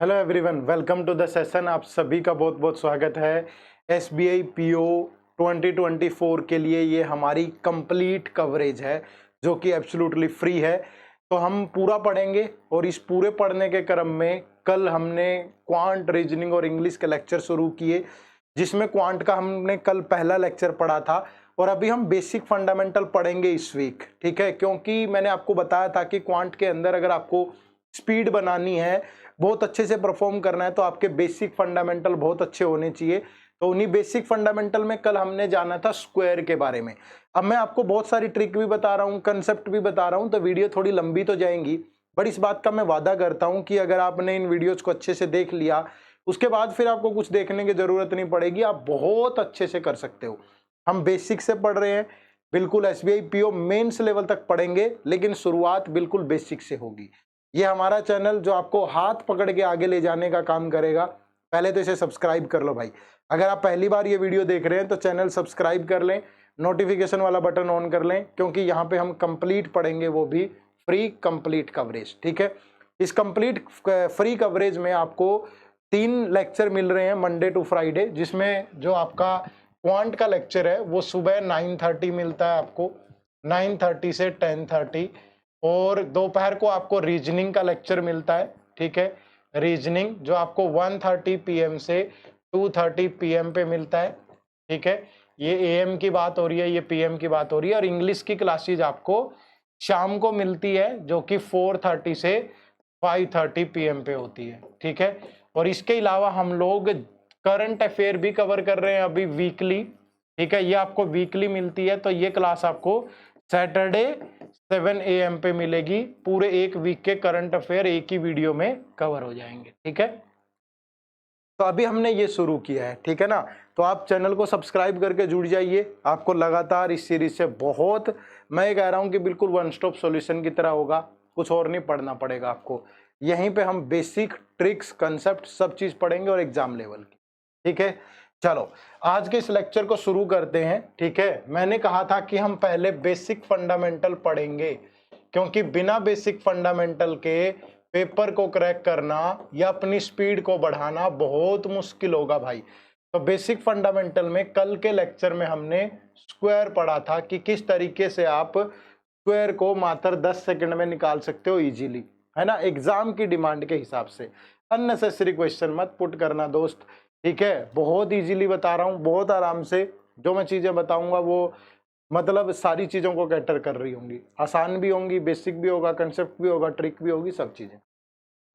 Hello everyone, welcome to the session. आप सभी का बहुत बहुत स्वागत है। एसबीआई पीओ 2024 के लिए ये हमारी कंप्लीट कवरेज है जो कि एब्सोल्युटली फ्री है। तो हम पूरा पढ़ेंगे और इस पूरे पढ़ने के क्रम में कल हमने क्वांट, रीजनिंग और इंग्लिश के लेक्चर शुरू किए, जिसमें क्वांट का हमने कल पहला लेक्चर पढ़ा था और अभी हम बेसिक फंडामेंटल पढ़ेंगे इस वीक। ठीक है, क्योंकि मैंने आपको बताया था कि क्वांट के अंदर अगर आपको स्पीड बनानी है, बहुत अच्छे से परफॉर्म करना है, तो आपके बेसिक फंडामेंटल बहुत अच्छे होने चाहिए। तो उन्हीं बेसिक फंडामेंटल में कल हमने जाना था स्क्वायर के बारे में। अब मैं आपको बहुत सारी ट्रिक भी बता रहा हूँ, कंसेप्ट भी बता रहा हूँ, तो वीडियो थोड़ी लंबी तो जाएंगी, बट इस बात का मैं वादा करता हूँ कि अगर आपने इन वीडियोज को अच्छे से देख लिया, उसके बाद फिर आपको कुछ देखने की जरूरत नहीं पड़ेगी, आप बहुत अच्छे से कर सकते हो। हम बेसिक से पढ़ रहे हैं, बिल्कुल एसबीआई पीओ मेंस लेवल तक पढ़ेंगे, लेकिन शुरुआत बिल्कुल बेसिक से होगी। ये हमारा चैनल जो आपको हाथ पकड़ के आगे ले जाने का काम करेगा। पहले तो इसे सब्सक्राइब कर लो भाई। अगर आप पहली बार ये वीडियो देख रहे हैं तो चैनल सब्सक्राइब कर लें, नोटिफिकेशन वाला बटन ऑन कर लें, क्योंकि यहाँ पे हम कंप्लीट पढ़ेंगे, वो भी फ्री कंप्लीट कवरेज। ठीक है, इस कंप्लीट फ्री कवरेज में आपको 3 लेक्चर मिल रहे हैं मंडे टू फ्राइडे, जिसमें जो आपका क्वांट का लेक्चर है वो सुबह 9:30 मिलता है आपको, 9:30 से 10:30, और दोपहर को आपको रीजनिंग का लेक्चर मिलता है। ठीक है, रीजनिंग जो आपको 1:30 PM से 2:30 PM पे मिलता है। ठीक है, ये AM की बात हो रही है, ये PM की बात हो रही है। और इंग्लिश की क्लासेज आपको शाम को मिलती है, जो कि 4:30 से 5:30 PM पे होती है। ठीक है, और इसके अलावा हम लोग करंट अफेयर भी कवर कर रहे हैं अभी वीकली। ठीक है, ये आपको वीकली मिलती है, तो ये क्लास आपको सैटरडे 7 AM पे मिलेगी। पूरे एक वीक के करंट अफेयर एक ही वीडियो में कवर हो जाएंगे। ठीक है, तो अभी हमने ये शुरू किया है। ठीक है ना, तो आप चैनल को सब्सक्राइब करके जुड़ जाइए, आपको लगातार इस सीरीज से बहुत, मैं ये कह रहा हूँ कि बिल्कुल वन स्टॉप सॉल्यूशन की तरह होगा, कुछ और नहीं पढ़ना पड़ेगा आपको। यहीं पे हम बेसिक ट्रिक्स, कंसेप्ट सब चीज पढ़ेंगे और एग्जाम लेवल की। ठीक है, चलो आज के इस लेक्चर को शुरू करते हैं। ठीक है, मैंने कहा था कि हम पहले बेसिक फंडामेंटल पढ़ेंगे, क्योंकि बिना बेसिक फंडामेंटल के पेपर को क्रैक करना या अपनी स्पीड को बढ़ाना बहुत मुश्किल होगा भाई। तो बेसिक फंडामेंटल में कल के लेक्चर में हमने स्क्वायर पढ़ा था कि किस तरीके से आप स्क्वायर को मात्र 10 सेकंड में निकाल सकते हो इजीली, है ना, एग्जाम की डिमांड के हिसाब से। अननेसेसरी क्वेश्चन मत पुट करना दोस्त। ठीक है, बहुत इजीली बता रहा हूँ, बहुत आराम से। जो मैं चीजें बताऊंगा वो मतलब सारी चीजों को कैटर कर रही होंगी, आसान भी होंगी, बेसिक भी होगा, कंसेप्ट भी होगा, ट्रिक भी होगी, सब चीजें।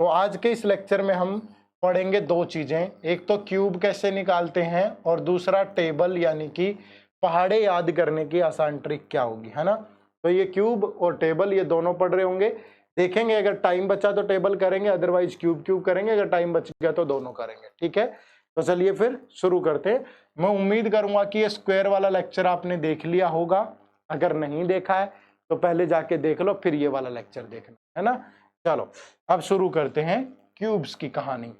तो आज के इस लेक्चर में हम पढ़ेंगे 2 चीजें, एक तो क्यूब कैसे निकालते हैं और दूसरा टेबल यानी कि पहाड़े याद करने की आसान ट्रिक क्या होगी, है ना। तो ये क्यूब और टेबल ये दोनों पढ़ रहे होंगे, देखेंगे। अगर टाइम बचा तो टेबल करेंगे, अदरवाइज क्यूब करेंगे, अगर टाइम बच गया तो दोनों करेंगे। ठीक है, तो चलिए फिर शुरू करते हैं। मैं उम्मीद करूंगा कि ये स्क्वायर वाला लेक्चर आपने देख लिया होगा, अगर नहीं देखा है तो पहले जाके देख लो, फिर ये वाला लेक्चर देखना, है ना। चलो अब शुरू करते हैं क्यूब्स की कहानी।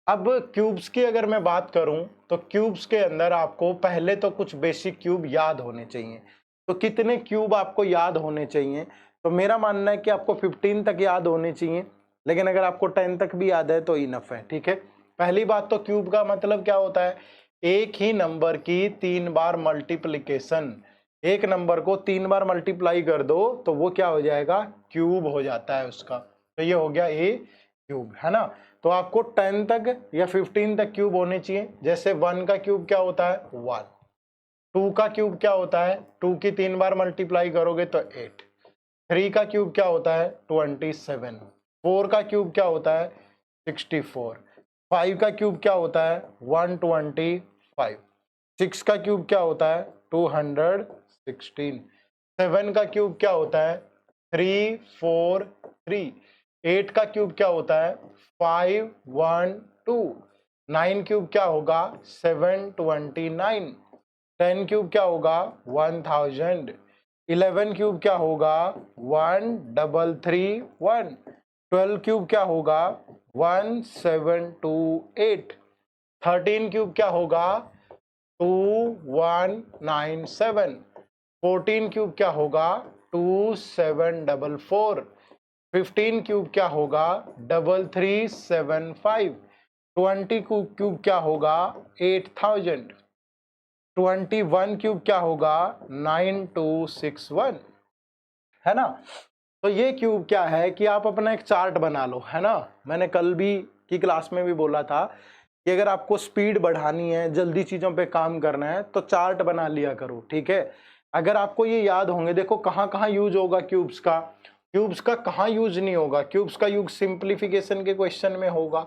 अब क्यूब्स की अगर मैं बात करूं तो क्यूब्स के अंदर आपको पहले तो कुछ बेसिक क्यूब याद होने चाहिए। तो कितने क्यूब आपको याद होने चाहिए, तो मेरा मानना है कि आपको 15 तक याद होने चाहिए, लेकिन अगर आपको 10 तक भी याद है तो इनफ है। ठीक है, पहली बात तो क्यूब का मतलब क्या होता है, एक ही नंबर की 3 बार मल्टीप्लीकेशन। एक नंबर को 3 बार मल्टीप्लाई कर दो तो वो क्या हो जाएगा, क्यूब हो जाता है उसका। तो ये हो गया ए क्यूब, है ना। तो आपको 10 तक या 15 तक क्यूब होने चाहिए। जैसे 1 का क्यूब क्या होता है, 1। 2 का क्यूब क्या होता है, 2 की 3 बार मल्टीप्लाई करोगे तो 8। 3 का क्यूब क्या होता है, 27। 4 का क्यूब क्या होता है, 64। 5 का क्यूब क्या होता है, 125। 6 का क्यूब क्या होता है, 216। 7 का क्यूब क्या होता है, 343। 8 का क्यूब क्या होता है, 512। 9 क्यूब क्या होगा, 729। 10 क्यूब क्या होगा, 1000। 11 क्यूब क्या होगा, 1331। 12 क्यूब क्या होगा, 1728। 13 क्यूब क्या होगा, 2197। 14 क्यूब क्या होगा, 2744। 15 क्यूब क्या होगा 3375, 20 क्यूब क्या होगा 8000, 21 क्यूब क्या होगा 9261, है ना। तो ये क्यूब क्या है कि आप अपना एक चार्ट बना लो, है ना। मैंने कल भी की क्लास में भी बोला था कि अगर आपको स्पीड बढ़ानी है, जल्दी चीज़ों पे काम करना है, तो चार्ट बना लिया करो, ठीक है। अगर आपको ये याद होंगे, देखो कहाँ कहाँ यूज होगा क्यूब्स का, क्यूब्स का कहाँ यूज नहीं होगा। क्यूब्स का यूज सिंप्लीफिकेशन के क्वेश्चन में होगा,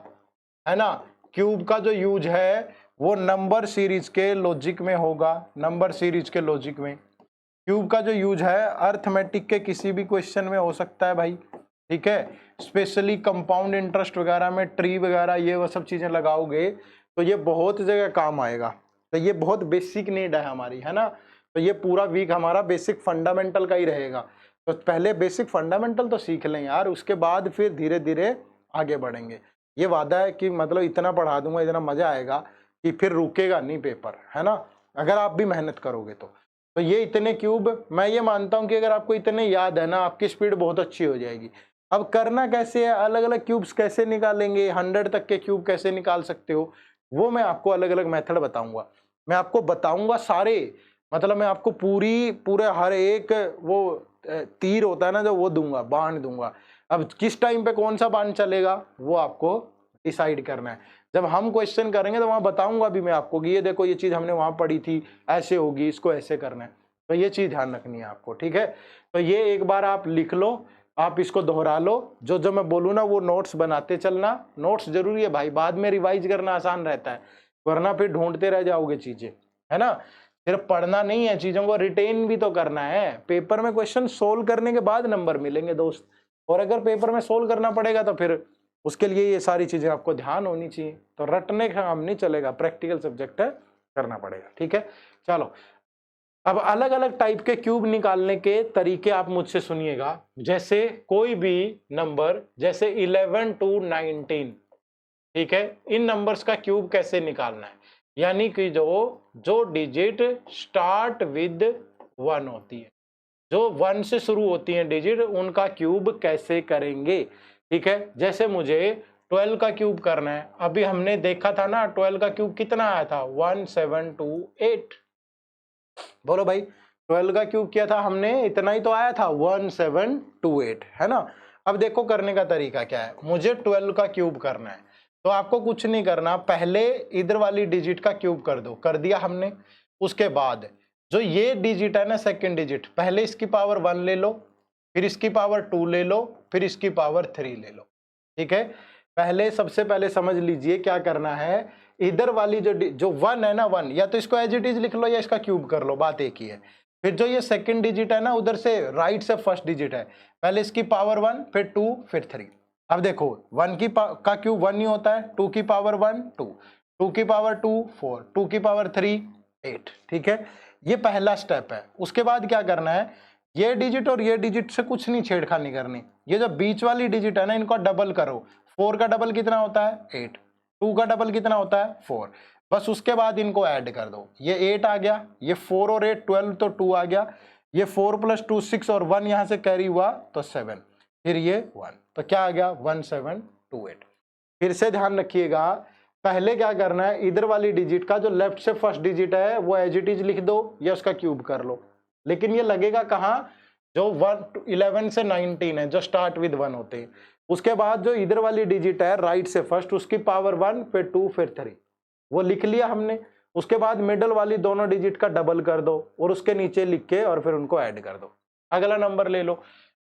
है ना। क्यूब का जो यूज है वो नंबर सीरीज के लॉजिक में होगा, नंबर सीरीज के लॉजिक में। क्यूब का जो यूज है अर्थमेटिक के किसी भी क्वेश्चन में हो सकता है भाई, ठीक है। स्पेशली कंपाउंड इंटरेस्ट वगैरह में, ट्री वगैरह, ये वो सब चीजें लगाओगे तो ये बहुत जगह काम आएगा। तो ये बहुत बेसिक नीड है हमारी, है ना। तो ये पूरा वीक हमारा बेसिक फंडामेंटल का ही रहेगा। तो पहले बेसिक फंडामेंटल तो सीख लें यार, उसके बाद फिर धीरे धीरे आगे बढ़ेंगे। ये वादा है कि मतलब इतना पढ़ा दूंगा, इतना मजा आएगा कि फिर रुकेगा नहीं पेपर, है ना, अगर आप भी मेहनत करोगे तो ये इतने क्यूब, मैं ये मानता हूं कि अगर आपको इतने याद है ना, आपकी स्पीड बहुत अच्छी हो जाएगी। अब करना कैसे है, अलग अलग क्यूब्स कैसे निकालेंगे, 100 तक के क्यूब कैसे निकाल सकते हो, वो मैं आपको अलग अलग मेथड बताऊंगा। मैं आपको बताऊंगा सारे, मतलब मैं आपको पूरे हर एक वो तीर होता है ना जो, वो दूंगा, बाण दूंगा। अब किस टाइम पे कौन सा बाण चलेगा वो आपको डिसाइड करना है। जब हम क्वेश्चन करेंगे तो वहां बताऊंगा भी मैं आपको कि ये देखो, ये चीज हमने वहां पढ़ी थी, ऐसे होगी, इसको ऐसे करना है। तो ये चीज ध्यान रखनी है आपको, ठीक है। तो ये एक बार आप लिख लो, आप इसको दोहरा लो, जो जो मैं बोलूँ ना वो नोट्स बनाते चलना। नोट्स जरूरी है भाई, बाद में रिवाइज करना आसान रहता है, वरना फिर ढूंढते रह जाओगे चीजें, है ना। सिर्फ पढ़ना नहीं है, चीजों को रिटेन भी तो करना है। पेपर में क्वेश्चन सोल्व करने के बाद नंबर मिलेंगे दोस्त, और अगर पेपर में सोल्व करना पड़ेगा तो फिर उसके लिए ये सारी चीजें आपको ध्यान होनी चाहिए। तो रटने का काम नहीं चलेगा, प्रैक्टिकल सब्जेक्ट है, करना पड़ेगा, ठीक है। चलो, अब अलग अलग टाइप के क्यूब निकालने के तरीके आप मुझसे सुनिएगा। जैसे कोई भी नंबर, जैसे 11 to 19, ठीक है, इन नंबर्स का क्यूब कैसे निकालना है, यानी कि जो डिजिट स्टार्ट विद 1 होती है, जो 1 से शुरू होती है डिजिट, उनका क्यूब कैसे करेंगे, ठीक है। जैसे मुझे 12 का क्यूब करना है, अभी हमने देखा था ना 12 का क्यूब कितना आया था 1728। बोलो भाई, 12 का क्यूब किया था हमने, इतना ही तो आया था 1728, है ना। अब देखो करने का तरीका क्या है, मुझे 12 का क्यूब करना है तो आपको कुछ नहीं करना, पहले इधर वाली डिजिट का क्यूब कर दो, कर दिया हमने। उसके बाद जो ये डिजिट है ना, सेकंड डिजिट, पहले इसकी पावर 1 ले लो, फिर इसकी पावर 2 ले लो, फिर इसकी पावर 3 ले लो, ठीक है। पहले सबसे पहले समझ लीजिए क्या करना है, इधर वाली जो 1 है ना, 1 या तो इसको एज इट इज लिख लो या इसका क्यूब कर लो, बात एक ही है। फिर जो ये सेकंड डिजिट है ना, उधर से राइट से फर्स्ट डिजिट है, पहले इसकी पावर 1, फिर 2, फिर 3। अब देखो 1 का क्यूब 1 ही होता है, 2 की पावर 1 2, 2 की पावर 2 4, 2 की पावर 3 8, ठीक है। ये पहला स्टेप है। उसके बाद क्या करना है, ये डिजिट और ये डिजिट से कुछ नहीं छेड़खानी करनी, ये जो बीच वाली डिजिट है ना, इनको डबल करो। 4 का डबल कितना होता है 8, 2 का डबल कितना होता है 4, बस उसके बाद इनको ऐड कर दो। ये 8 आ गया, ये 4 और 8 12, तो 2 आ गया, ये 4 + 2 6 और 1 यहां से कैरी हुआ तो 7, फिर ये 1, तो क्या आ गया 1728। फिर से ध्यान रखिएगा, पहले क्या करना है, इधर वाली डिजिट का जो लेफ्ट से फर्स्ट डिजिट है वो एज इट इज लिख दो या उसका क्यूब कर लो, लेकिन ये लगेगा कहाँ, जो 11 से 19 है, जो स्टार्ट विद 1 होते हैं। उसके बाद जो इधर वाली डिजिट है राइट से फर्स्ट, उसकी पावर 1, फिर 2, फिर 3, वो लिख लिया हमने। उसके बाद मिडल वाली दोनों डिजिट का डबल कर दो और उसके नीचे लिख के और फिर उनको ऐड कर दो। अगला नंबर ले लो,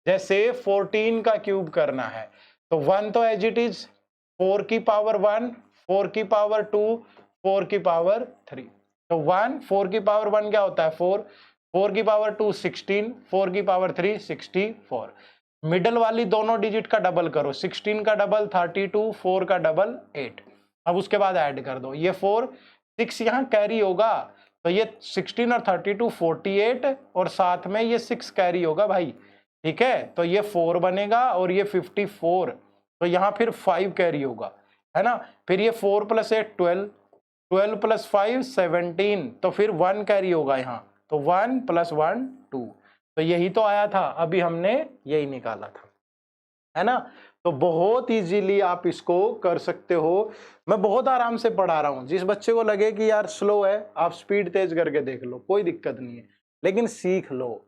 जैसे 14 का क्यूब करना है, तो 1 तो एज इट इज, 4 की पावर 1, 4 की पावर 2, 4 की पावर 3, तो 1, 4 की पावर 1 क्या होता है 4, 4 की पावर 2 16, 4 की पावर 3 64। मिडल वाली दोनों डिजिट का डबल करो, 16 का डबल 32, 4 का डबल 8। अब उसके बाद ऐड कर दो, ये 4 6 यहाँ कैरी होगा, तो ये 16 और 32 48, और साथ में ये 6 कैरी होगा भाई, ठीक है। तो ये 4 बनेगा और ये 54, तो यहाँ फिर 5 कैरी होगा, है ना। फिर ये 4 + 8 12, 12 + 5 17, तो फिर 1 कैरी होगा यहाँ, तो 1 + 1 2, तो यही तो आया था, अभी हमने यही निकाला था। है ना। तो बहुत इजीली आप इसको कर सकते हो। मैं बहुत आराम से पढ़ा रहा हूँ, जिस बच्चे को लगे कि यार स्लो है आप स्पीड तेज करके देख लो, कोई दिक्कत नहीं है, लेकिन सीख लो।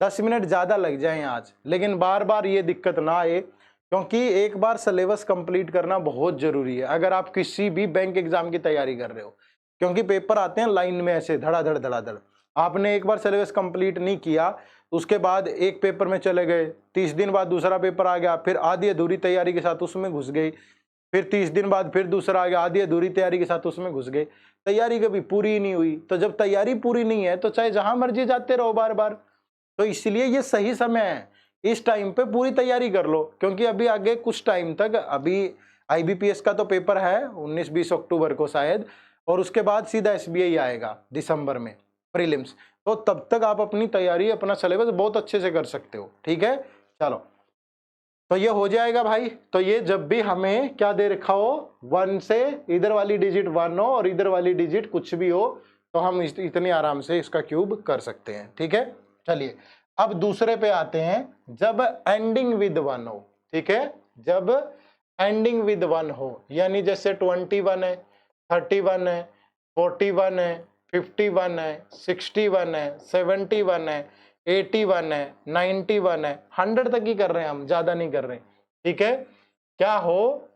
10 मिनट ज्यादा लग जाए आज, लेकिन बार बार ये दिक्कत ना आए, क्योंकि एक बार सिलेबस कंप्लीट करना बहुत जरूरी है अगर आप किसी भी बैंक एग्जाम की तैयारी कर रहे हो। क्योंकि पेपर आते हैं लाइन में ऐसे धड़ाधड़ धड़ाधड़, आपने एक बार सिलेबस कंप्लीट नहीं किया, उसके बाद एक पेपर में चले गए, 30 दिन बाद दूसरा पेपर आ गया, फिर आधी अधूरी तैयारी के साथ उसमें घुस गई, फिर 30 दिन बाद फिर दूसरा आ गया, आधी अधूरी तैयारी के साथ उसमें घुस गए, तैयारी कभी पूरी ही नहीं हुई। तो जब तैयारी पूरी नहीं है तो चाहे जहां मर्जी जाते रहो बार बार। तो इसलिए ये सही समय है, इस टाइम पे पूरी तैयारी कर लो, क्योंकि अभी आगे कुछ टाइम तक, अभी IBPS का तो पेपर है 19-20 अक्टूबर को शायद, और उसके बाद सीधा SBI आएगा दिसंबर में प्रीलिम्स। तो तब तक आप अपनी तैयारी, अपना सिलेबस बहुत अच्छे से कर सकते हो। ठीक है, चलो तो ये हो जाएगा भाई। तो ये जब भी हमें क्या दे रखा हो, 1 से इधर वाली डिजिट 1 हो और इधर वाली डिजिट कुछ भी हो, तो हम इतनी आराम से इसका क्यूब कर सकते हैं। ठीक है, चलिए अब दूसरे पे आते हैं, जब एंडिंग विद 1 हो। ठीक है, जब एंडिंग विद 1 हो, यानी जैसे 21 है, 31 है, 41 है, 51 है, 61 है, 71 है, 81 है, 91 है, 100 तक ही कर रहे हैं हम, ज्यादा नहीं कर रहे। ठीक है, क्या हो,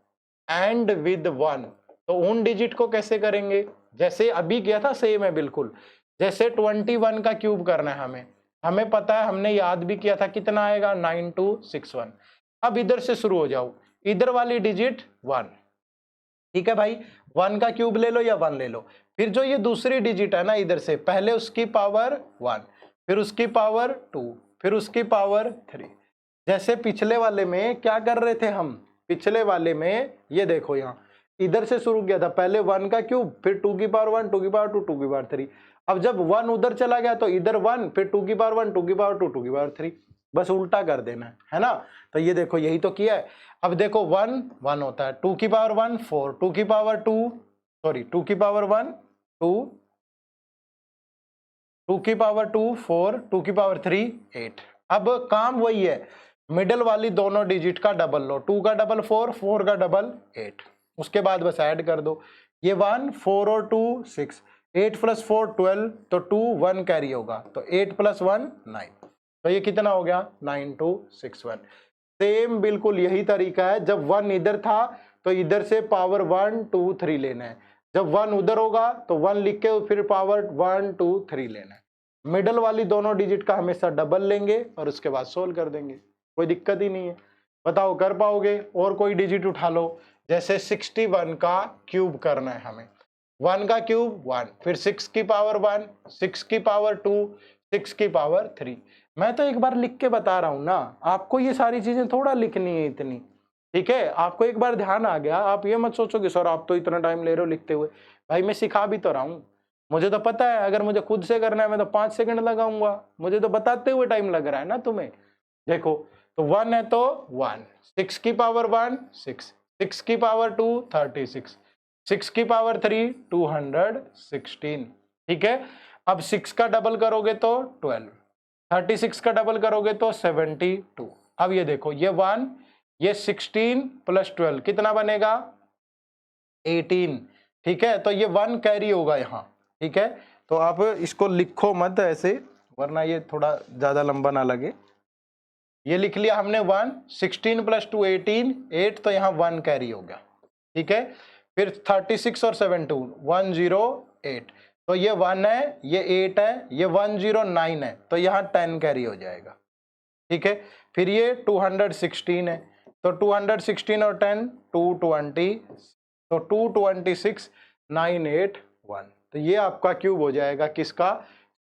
एंड विद 1। तो उन डिजिट को कैसे करेंगे, जैसे अभी किया था सेम है बिल्कुल। जैसे 21 का क्यूब करना है हमें, हमें पता है, हमने याद भी किया था, कितना आएगा 9261। अब इधर से शुरू हो जाओ, इधर वाली डिजिट 1। ठीक है भाई, 1 का क्यूब ले लो या 1 ले लो, फिर जो ये दूसरी डिजिट है ना इधर से, पहले उसकी पावर 1, फिर उसकी पावर 2, फिर उसकी पावर 3। जैसे पिछले वाले में क्या कर रहे थे हम, पिछले वाले में ये देखो यहाँ इधर से शुरू किया था, पहले 1 का क्यूब, फिर 2 की पावर 1, 2 की पावर 2, 2 की पावर 3। अब जब 1 उधर चला गया तो इधर 1, फिर 2 की पावर 1, 2 की पावर 2, 2 की पावर 3, बस उल्टा कर देना है ना। तो ये देखो यही तो किया है। अब देखो 1 1 होता है, 2 की पावर 1 4, 2 की पावर 2 सॉरी 2 की पावर 1 2, 2 की पावर 2 4, 2 की पावर 3 8। अब काम वही है, मिडल वाली दोनों डिजिट का डबल लो, 2 का डबल 4, 4 का डबल 8, उसके बाद बस ऐड कर दो। ये 1 4 और 2 6, 8 प्लस 4 12, तो 2 1 कैरी होगा, तो 8 प्लस 1 9, तो ये कितना हो गया 9261। सेम बिल्कुल यही तरीका है, जब 1 इधर था तो इधर से पावर 1 2 3 लेना है, जब 1 उधर होगा तो 1 लिख के फिर पावर 1 2 3 लेना है। मिडल वाली दोनों डिजिट का हमेशा डबल लेंगे और उसके बाद सोल्व कर देंगे, कोई दिक्कत ही नहीं है। बताओ कर पाओगे? और कोई डिजिट उठा लो, जैसे 61 का क्यूब करना है हमें, 1 का क्यूब 1, फिर 6 की पावर 1, 6 की पावर 2, 6 की पावर 3। मैं तो एक बार लिख के बता रहा हूं ना, आपको ये सारी चीजें थोड़ा लिखनी है इतनी। ठीक है, आपको एक बार ध्यान आ गया, आप ये मत सोचो कि सर आप तो इतना टाइम ले रहे हो लिखते हुए। भाई मैं सिखा भी तो रहा हूं, मुझे तो पता है, अगर मुझे खुद से करना है मैं तो 5 सेकंड लगाऊंगा, मुझे तो बताते हुए टाइम लग रहा है ना तुम्हें। देखो तो 1 है तो 1, 6 की पावर 1 6, 6 की पावर 2 36, 6 की पावर 3 216। ठीक है, अब 6 का डबल करोगे तो 12, 36 का डबल करोगे तो 72। अब ये देखो ये 1, ये 16 प्लस 12 कितना बनेगा 18। ठीक है, तो ये 1 कैरी होगा यहाँ। ठीक है, तो आप इसको लिखो मत ऐसे, वरना ये थोड़ा ज्यादा लंबा ना लगे। ये लिख लिया हमने 1, 16 प्लस 2 18, 8, तो यहाँ 1 कैरी हो गया। ठीक है, फिर 36 और 7 2 108, तो ये 1 है, ये 8 है, ये 109 है, तो यहाँ 10 कैरी हो जाएगा। ठीक है, फिर ये 216 है, तो 216 और 10 220, तो 226 981। तो ये आपका क्यूब हो जाएगा किसका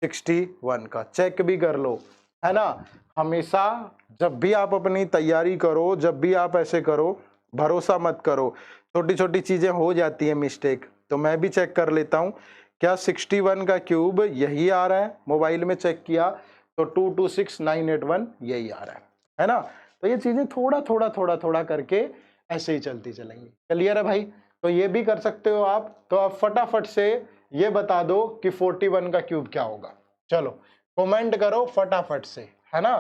61 का। चेक भी कर लो, है ना। हमेशा जब भी आप अपनी तैयारी करो, जब भी आप ऐसे करो, भरोसा मत करो, छोटी छोटी चीजें हो जाती है मिस्टेक। तो मैं भी चेक कर लेता हूँ, क्या 61 का क्यूब यही आ रहा है, मोबाइल में चेक किया तो 226981 यही आ रहा है ना। तो ये चीजें थोड़ा थोड़ा थोड़ा थोड़ा करके ऐसे ही चलती चलेंगी। क्लियर है भाई? तो ये भी कर सकते हो आप। तो आप फटाफट से ये बता दो कि 41 का क्यूब क्या होगा। चलो कमेंट करो फटाफट से, है ना।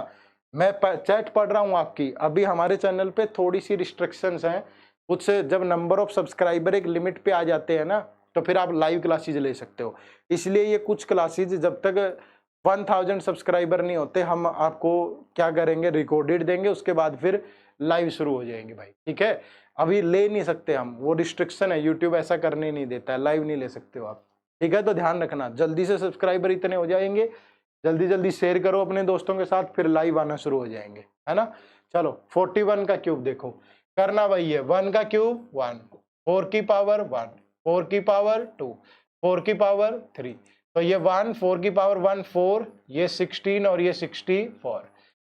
मैं चैट पढ़ रहा हूँ आपकी। अभी हमारे चैनल पे थोड़ी सी रिस्ट्रिक्शंस हैं, कुछ जब नंबर ऑफ सब्सक्राइबर एक लिमिट पे आ जाते हैं ना, तो फिर आप लाइव क्लासेज ले सकते हो। इसलिए ये कुछ क्लासेज जब तक 1000 सब्सक्राइबर नहीं होते, हम आपको क्या करेंगे, रिकॉर्डेड देंगे, उसके बाद फिर लाइव शुरू हो जाएंगे भाई, ठीक है। अभी ले नहीं सकते हम, वो रिस्ट्रिक्शन है, यूट्यूब ऐसा करने नहीं देता है, लाइव नहीं ले सकते हो आप, ठीक है। तो ध्यान रखना, जल्दी से सब्सक्राइबर इतने हो जाएंगे, जल्दी जल्दी शेयर करो अपने दोस्तों के साथ, फिर लाइव आना शुरू हो जाएंगे, है ना। चलो 41 का क्यूब देखो, करना वही है, 1 का क्यूब 1, 4 की पावर 1, 4 की पावर 2, 4 की पावर 3, तो ये 1, 4 की पावर 1 4, ये 16 और ये 64,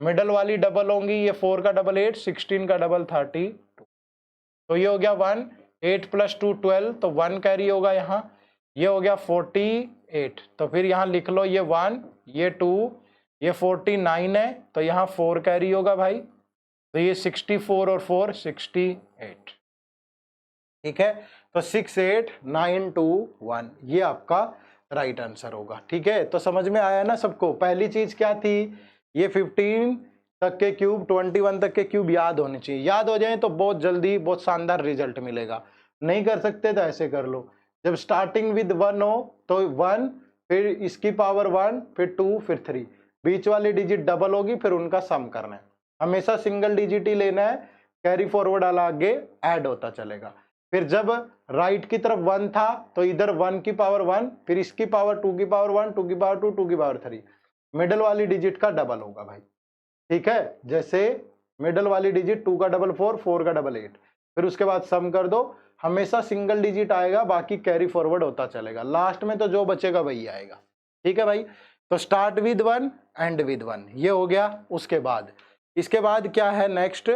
मिडल वाली डबल होंगी, ये 4 का डबल 8, 16 का डबल 32, तो ये हो गया 1, 8 + 2 12, तो 1 कैरी होगा यहाँ, ये हो गया 48, तो फिर यहाँ लिख लो ये 1, ये 2, ये 49 है, तो यहाँ 4 कैरी होगा भाई, तो ये 64 और 4 68, ठीक है। तो 68921 ये आपका राइट आंसर होगा, ठीक है। तो समझ में आया ना सबको। पहली चीज क्या थी, ये 15 तक के क्यूब, 21 तक के क्यूब याद होने चाहिए, याद हो जाए तो बहुत जल्दी बहुत शानदार रिजल्ट मिलेगा। नहीं कर सकते तो ऐसे कर लो, जब स्टार्टिंग विद 1 हो तो 1, फिर इसकी पावर 1, फिर 2, फिर 3, बीच वाली डिजिट डबल होगी, फिर उनका सम करना है। हमेशा सिंगल डिजिट ही लेना है, कैरी फॉरवर्ड वाला आगे ऐड होता चलेगा। फिर जब राइट की तरफ 1 था तो इधर 1 की पावर 1, फिर इसकी पावर 2 की पावर 1, 2 की पावर 2, 2 की पावर 3, मिडल वाली डिजिट का डबल होगा भाई, ठीक है। जैसे मिडल वाली डिजिट 2 का डबल 4, 4 का डबल 8, फिर उसके बाद सम कर दो, हमेशा सिंगल डिजिट आएगा, बाकी कैरी फॉरवर्ड होता चलेगा, लास्ट में तो जो बचेगा वही आएगा, ठीक है भाई। तो स्टार्ट विद 1 एंड विद 1 ये हो गया। उसके बाद इसके बाद क्या है नेक्स्ट,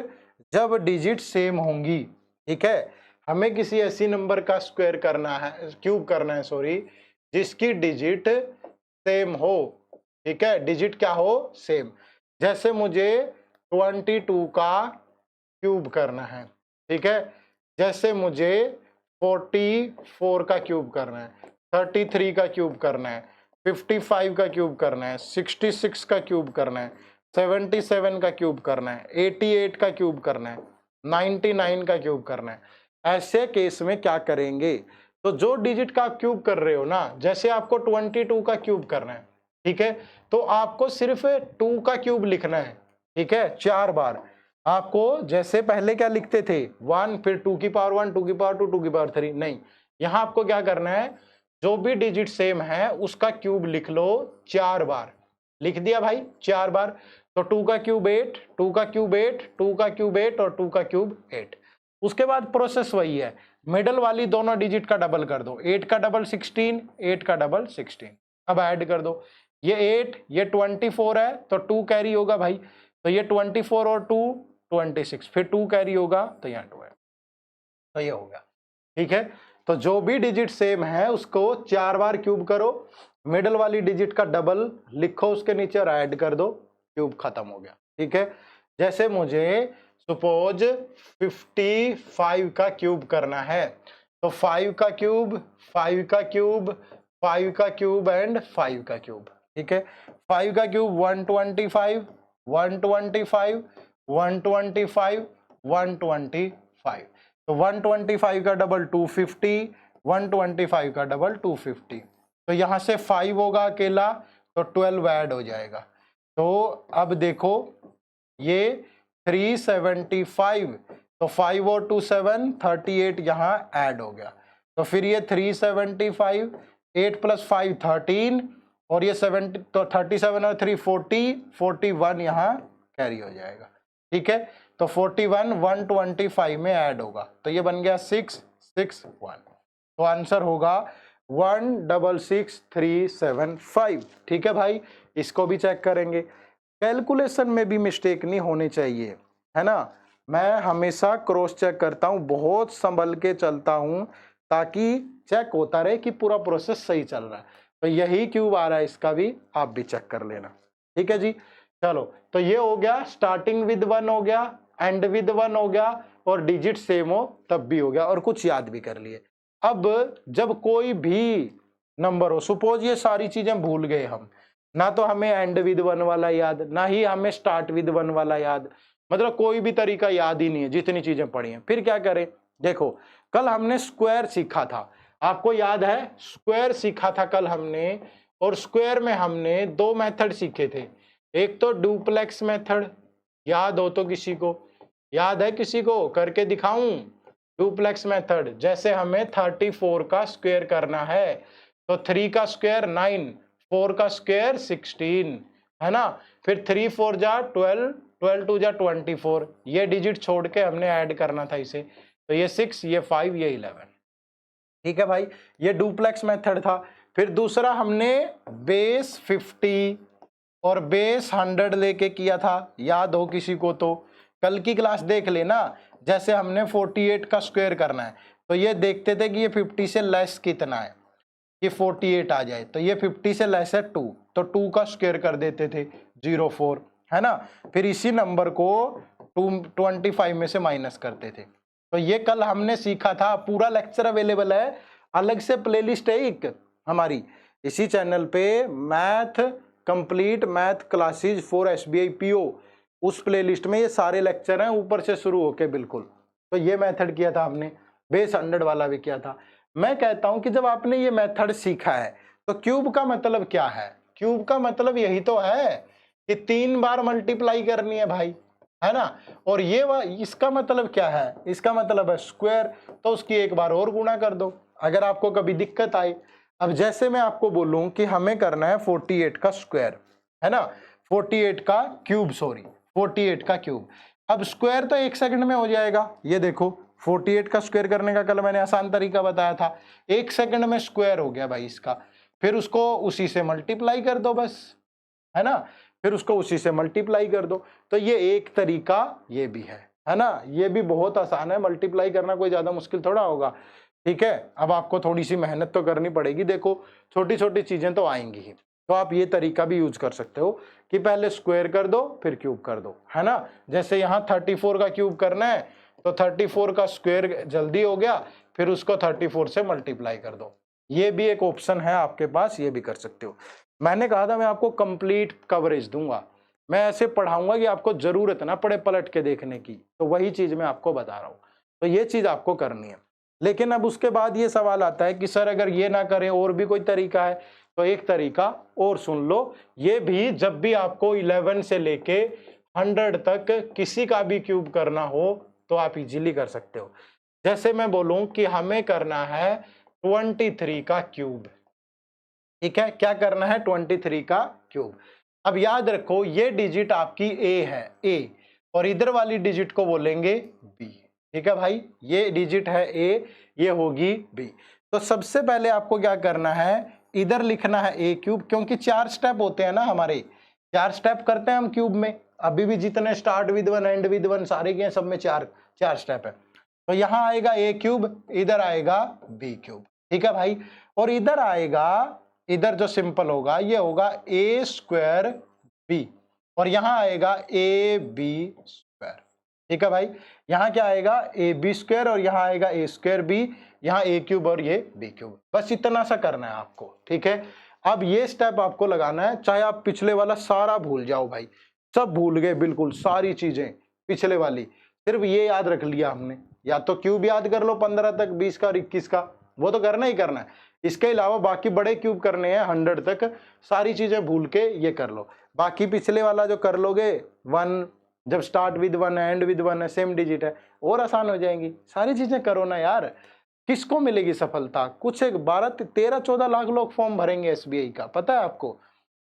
जब डिजिट सेम होंगी, ठीक है, हमें किसी ऐसी नंबर का स्क्वायर करना है, क्यूब करना है सॉरी, जिसकी डिजिट सेम हो, ठीक है, डिजिट क्या हो, सेम। जैसे मुझे 22 का क्यूब करना है, ठीक है, जैसे मुझे 44 का क्यूब करना है, 33 का क्यूब करना है, 55 का क्यूब करना है, 66 का क्यूब करना है, 77 का क्यूब करना है, 88 का क्यूब करना है, 99 का क्यूब करना है। ऐसे केस में क्या करेंगे, तो जो डिजिट का आप क्यूब कर रहे हो ना, जैसे आपको 22 का क्यूब करना है, ठीक है, तो आपको सिर्फ 2 का क्यूब लिखना है, ठीक है, 4 बार। आपको जैसे पहले क्या लिखते थे 1, फिर 2 की पावर 1, 2 की पावर 2, 2 की पावर 3, नहीं, यहां आपको क्या करना है, जो भी डिजिट सेम है उसका क्यूब लिख लो 4 बार। लिख दिया भाई 4 बार, तो 2 का क्यूब 8, 2 का क्यूब 8, 2 का क्यूब 8 और 2 का क्यूब 8। उसके बाद प्रोसेस वही है, मिडल वाली दोनों डिजिट का डबल कर दो, 8 का डबल 16, 8 का डबल 16, अब ऐड कर दो, ये 8, ये 24 है, तो 2 कैरी होगा भाई, तो ये 24 और 2 26, फिर 2 कैरी होगा, तो यहाँ 2 है, तो ये हो गया, ठीक है। तो जो भी डिजिट सेम है उसको 4 बार क्यूब करो, मिडल वाली डिजिट का डबल लिखो उसके नीचे और ऐड कर दो, क्यूब खत्म हो गया, ठीक है। जैसे मुझे सपोज 55 का क्यूब करना है, तो 5 का क्यूब, 5 का क्यूब, 5 का क्यूब एंड 5 का क्यूब, ठीक है। 5 का क्यूब 125, 125, 125, 125, तो 125 का डबल 250, 125 का डबल 250, तो यहां से 5 होगा अकेला, तो 12 ऐड हो जाएगा। तो अब देखो ये 375, तो 5 और 2 7, 38 यहाँ ऐड हो गया, तो फिर ये 375, 8 + 5 13, और ये 70, तो 37 और 3 40, 41 यहाँ कैरी हो जाएगा, ठीक है। तो 41 125 में ऐड होगा, तो ये बन गया 661, तो आंसर होगा 166375, ठीक है भाई। इसको भी चेक करेंगे, कैलकुलेशन में भी मिस्टेक नहीं होनी चाहिए, है ना। मैं हमेशा क्रॉस चेक करता हूँ, बहुत संभल के चलता हूँ, ताकि चेक होता रहे कि पूरा प्रोसेस सही चल रहा है। तो यही क्यूब आ रहा है, इसका भी आप भी चेक कर लेना, ठीक है जी। चलो, तो ये हो गया, स्टार्टिंग विद 1 हो गया, एंड विद 1 हो गया, और डिजिट सेम हो तब भी हो गया, और कुछ याद भी कर लिए। अब जब कोई भी नंबर हो, सपोज ये सारी चीजें भूल गए हम, ना तो हमें एंड विद 1 वाला याद, ना ही हमें स्टार्ट विद 1 वाला याद, मतलब कोई भी तरीका याद ही नहीं है जितनी चीजें पढ़ी हैं। फिर क्या करें, देखो कल हमने स्क्वायर सीखा था, आपको याद है स्क्वायर सीखा था कल हमने, और स्क्वायर में हमने दो मेथड सीखे थे, एक तो डुप्लेक्स मेथड, याद हो तो किसी को, याद है किसी को, करके दिखाऊं डुप्लेक्स मेथड। जैसे हमें 34 का स्क्वायर करना है तो 3 का स्क्वायर 9, 4 का स्क्वायर 16 है ना, फिर 3 4 जा 12, 12 2 जा 24, ये डिजिट छोड़ के हमने ऐड करना था इसे, तो ये 6, ये 5, ये 11। ठीक है भाई, ये डुप्लेक्स मेथड था। फिर दूसरा हमने बेस 50 और बेस 100 लेके किया था, याद हो किसी को तो कल की क्लास देख लेना। जैसे हमने 48 का स्क्वायर करना है तो ये देखते थे कि ये 50 से लेस कितना है, ये 48 आ जाए, तो ये 50 से लेस है 2, तो 2 का स्क्वायर कर देते थे 04, है ना। फिर इसी नंबर को 25 में से माइनस करते थे। तो ये कल हमने सीखा था, पूरा लेक्चर अवेलेबल है, अलग से प्लेलिस्ट है एक हमारी इसी चैनल पे, math complete math classes for SBI PO, उस प्लेलिस्ट में ये सारे लेक्चर हैं ऊपर से शुरू होके बिल्कुल। तो ये मेथड किया था हमने, बेस 100 वाला भी किया था। मैं कहता हूं कि जब आपने ये मेथड सीखा है तो क्यूब का मतलब क्या है, क्यूब का मतलब यही तो है कि 3 बार मल्टीप्लाई करनी है भाई, है ना। और ये इसका मतलब क्या है, इसका मतलब है स्क्वायर, तो उसकी एक बार और गुणा कर दो अगर आपको कभी दिक्कत आए। अब जैसे मैं आपको बोलूं कि हमें करना है 48 का स्क्वायर, है ना, 48 का क्यूब, सॉरी 48 का क्यूब। अब स्क्वायर तो 1 सेकंड में हो जाएगा, ये देखो 48 का स्क्वायर करने का कल मैंने आसान तरीका बताया था, 1 सेकंड में स्क्वायर हो गया भाई इसका। फिर उसको उसी से मल्टीप्लाई कर दो बस, है ना, फिर उसको उसी से मल्टीप्लाई कर दो। तो ये एक तरीका ये भी है ना, ये भी बहुत आसान है, मल्टीप्लाई करना कोई ज्यादा मुश्किल थोड़ा होगा। ठीक है, अब आपको थोड़ी सी मेहनत तो करनी पड़ेगी, देखो छोटी छोटी चीजें तो आएंगी ही, तो आप ये तरीका भी यूज कर सकते हो कि पहले स्क्वायर कर दो फिर क्यूब कर दो, है ना। जैसे यहाँ 34 का क्यूब करना है तो 34 का स्क्वायर जल्दी हो गया, फिर उसको 34 से मल्टीप्लाई कर दो, ये भी एक ऑप्शन है आपके पास, ये भी कर सकते हो। मैंने कहा था मैं आपको कंप्लीट कवरेज दूंगा, मैं ऐसे पढ़ाऊंगा कि आपको जरूरत ना पड़े पलट के देखने की, तो वही चीज मैं आपको बता रहा हूँ, तो ये चीज आपको करनी है। लेकिन अब उसके बाद ये सवाल आता है कि सर अगर ये ना करें और भी कोई तरीका है, तो एक तरीका और सुन लो, ये भी जब भी आपको 11 से लेके 100 तक किसी का भी क्यूब करना हो तो आप इजीली कर सकते हो। जैसे मैं बोलूं कि हमें करना है 23 का क्यूब, ठीक है, क्या करना है 23 का क्यूब। अब याद रखो ये डिजिट आपकी ए है, ए, और इधर वाली डिजिट को बोलेंगे बी, ठीक है भाई, ये डिजिट है ए, ये होगी बी। तो सबसे पहले आपको क्या करना है, इधर लिखना है ए क्यूब, क्योंकि 4 स्टेप होते हैं ना हमारे, 4 स्टेप करते हैं हम क्यूब में, अभी भी जितने स्टार्ट विद 1 एंड विद 1 सारे के सब में 4 स्टेप है। तो यहां आएगा ए क्यूब, इधर आएगा बी क्यूब, ठीक है भाई, और इधर आएगा, इधर जो सिंपल होगा ये होगा ए स्क्वायर बी, और यहां आएगा ए बी स्क्वायर, ठीक है भाई। यहां क्या आएगा ए बी स्क्वायर, और यहां आएगा ए स्क्वायर बी, यहां ए क्यूब और ये बी क्यूब, बस इतना सा करना है आपको, ठीक है। अब ये स्टेप आपको लगाना है, चाहे आप पिछले वाला सारा भूल जाओ भाई, सब भूल गए बिल्कुल सारी चीजें पिछले वाली, सिर्फ ये याद रख लिया हमने, या तो क्यूब याद कर लो 15 तक, 20 का और 21 का, वो तो करना ही करना है, इसके अलावा बाकी बड़े क्यूब करने हैं 100 तक, सारी चीजें भूल के ये कर लो। बाकी पिछले वाला जो कर लोगे 1, जब स्टार्ट विद 1 एंड विद 1 है, सेम डिजिट है, और आसान हो जाएंगी, सारी चीजें करो ना यार। किसको मिलेगी सफलता, कुछ एक 12 13 14 लाख लोग फॉर्म भरेंगे एसबीआई का, पता है आपको,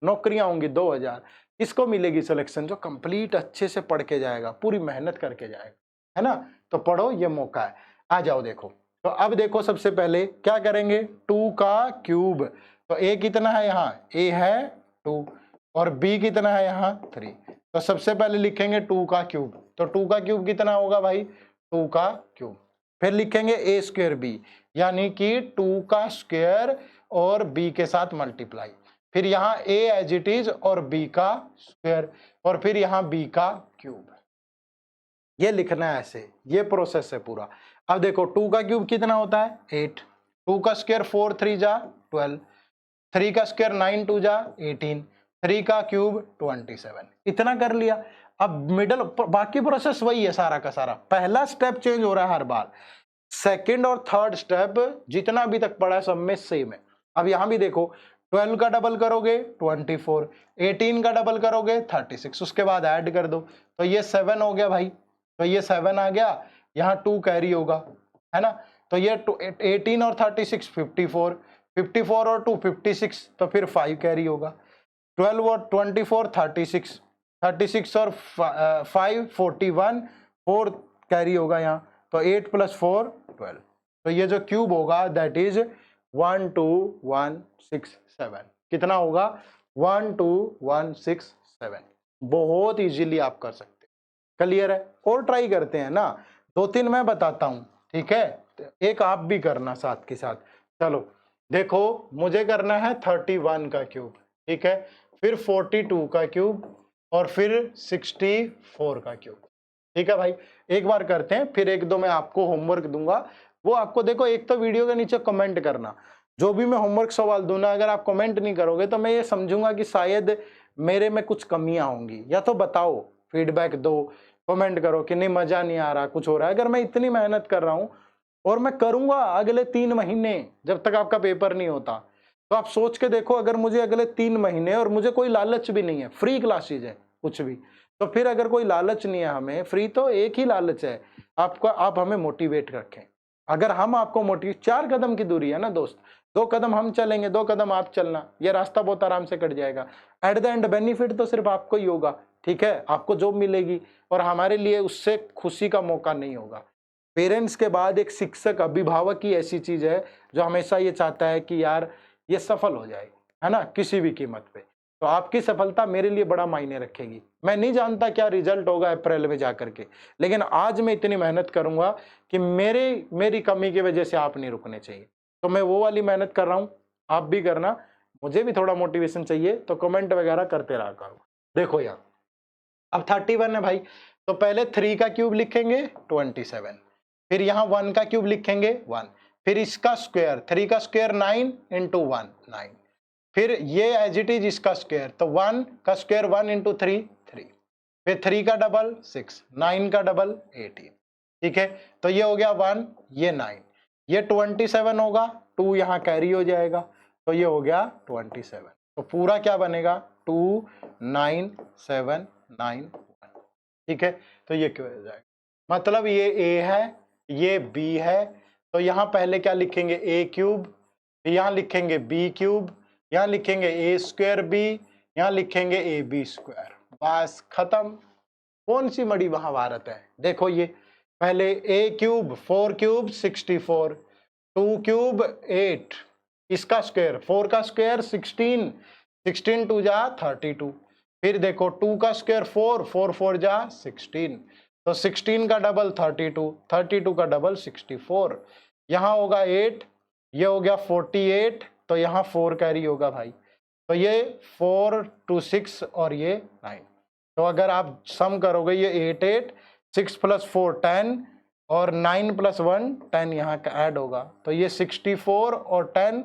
नौकरियां होंगी 2000, किसको मिलेगी सिलेक्शन, जो कंप्लीट अच्छे से पढ़ के जाएगा, पूरी मेहनत करके जाएगा, है ना। तो पढ़ो, ये मौका है, आ जाओ देखो। तो अब देखो सबसे पहले क्या करेंगे, 2 का क्यूब, तो ए कितना है यहाँ, ए है 2, और बी कितना है यहाँ 3, तो सबसे पहले लिखेंगे 2 का क्यूब, तो 2 का क्यूब कितना होगा भाई 2 का क्यूब, फिर लिखेंगे ए स्क्वायर बी, यानी कि 2 का स्क्वायर और बी के साथ मल्टीप्लाई, फिर यहाँ ए एज इट इज और बी का स्क्वायर, और फिर यहाँ बी का क्यूब, ये लिखना है ऐसे, ये प्रोसेस है पूरा। अब देखो 2 का क्यूब कितना होता है 8, 2 का स्क्वायर 4 3 जा 12, 3 का स्क्वायर 9 2 जा 18, 3 का क्यूब 27, इतना कर लिया। अब मिडल बाकी प्रोसेस वही है सारा का सारा, पहला स्टेप चेंज हो रहा है हर बार, सेकंड और थर्ड स्टेप जितना अभी तक पड़ा है सब में सेम है। अब यहां भी देखो 12 का डबल करोगे 24, 18 का डबल करोगे 36, उसके बाद ऐड कर दो तो ये 7 हो गया भाई, तो ये 7 आ गया, यहाँ 2 कैरी होगा, है ना। तो ये 18 और 36 54, 54 और 2 56, तो फिर 5 कैरी होगा। 12 और 24 36, 36 और 5 41, 4 कैरी होगा यहाँ, तो 8 + 4 12। तो ये जो क्यूब होगा दैट इज 12167। कितना होगा? 12167। बहुत इजीली आप कर सकते हैं। क्लियर है? और ट्राई करते हैं ना, 2-3 मैं बताता हूं, ठीक है, एक आप भी करना साथ के साथ। चलो देखो, मुझे करना है 31 का क्यूब, ठीक है, फिर 42 का क्यूब और फिर 64 का क्यूब। ठीक है भाई, एक बार करते हैं, फिर 1-2 मैं आपको होमवर्क दूंगा। वो आपको देखो, एक तो वीडियो के नीचे कमेंट करना, जो भी मैं होमवर्क सवाल दूं ना, अगर आप कमेंट नहीं करोगे तो मैं ये समझूंगा कि शायद मेरे में कुछ कमियां होंगी। या तो बताओ, फीडबैक दो, कमेंट करो कि नहीं मजा नहीं आ रहा, कुछ हो रहा है। अगर मैं इतनी मेहनत कर रहा हूं और मैं करूंगा अगले 3 महीने जब तक आपका पेपर नहीं होता, तो आप सोच के देखो, अगर मुझे अगले 3 महीने, और मुझे कोई लालच भी नहीं है, फ्री क्लासेज है कुछ भी, तो फिर अगर कोई लालच नहीं है हमें, फ्री तो एक ही लालच है आपको, आप हमें मोटिवेट रखें। अगर हम आपको मोटिवेट, 4 कदम की दूरी है ना दोस्त, 2 कदम हम चलेंगे, 2 कदम आप चलना, ये रास्ता बहुत आराम से कट जाएगा। एट द एंड बेनिफिट तो सिर्फ आपको ही होगा, ठीक है, आपको जॉब मिलेगी और हमारे लिए उससे खुशी का मौका नहीं होगा। पेरेंट्स के बाद एक शिक्षक, अभिभावक ही ऐसी चीज है जो हमेशा ये चाहता है कि यार ये सफल हो जाए, है ना, किसी भी कीमत पे। तो आपकी सफलता मेरे लिए बड़ा मायने रखेगी। मैं नहीं जानता क्या रिजल्ट होगा अप्रैल में जाकर के, लेकिन आज मैं इतनी मेहनत करूंगा कि मेरी कमी की वजह से आप नहीं रुकने चाहिए। तो मैं वो वाली मेहनत कर रहा हूं, आप भी करना। मुझे भी थोड़ा मोटिवेशन चाहिए, तो कमेंट वगैरह करते रहा करो। देखो यार, अब 31 है भाई, तो पहले 3 का क्यूब लिखेंगे 27, फिर यहाँ 1 का क्यूब लिखेंगे 1, फिर इसका स्क्वायर, 3 का स्क्वायर 9 × 1 9, फिर ये एज इट इज इसका स्क्वायर, तो 1 का स्क्वायर 1 × 3 3, फिर 3 का डबल 6, 9 का डबल 18। ठीक है, तो ये हो गया 1, ये 9, ये 27 होगा, 2 यहाँ कैरी हो जाएगा, तो ये हो गया 27। तो पूरा क्या बनेगा? 29791। ठीक है, तो ये क्यों हो जाएगा, मतलब ये a है, ये b है, तो यहाँ पहले क्या लिखेंगे? a क्यूब, यहाँ लिखेंगे b क्यूब, यहाँ लिखेंगे a स्क्वायर b, यहाँ लिखेंगे ab स्क्वायर। बस खत्म। कौन सी बड़ी महाभारत है? देखो, ये पहले a क्यूब 4 क्यूब 64, 2 क्यूब 8, इसका स्क्वायर 4 का स्क्वायर 16, 16 2 जा 32, फिर देखो 2 का स्क्वायर 4, 4 4 जा 16, तो 16 का डबल 32, 32 का डबल 64, यहाँ होगा 8, ये हो गया 48, तो यहाँ 4 कैरी होगा भाई, तो ये 4 2 6 और ये 9। तो अगर आप सम करोगे, ये 8 8, 6 + 4 10 और 9 + 1 10 यहाँ का ऐड होगा, तो ये 64 और 10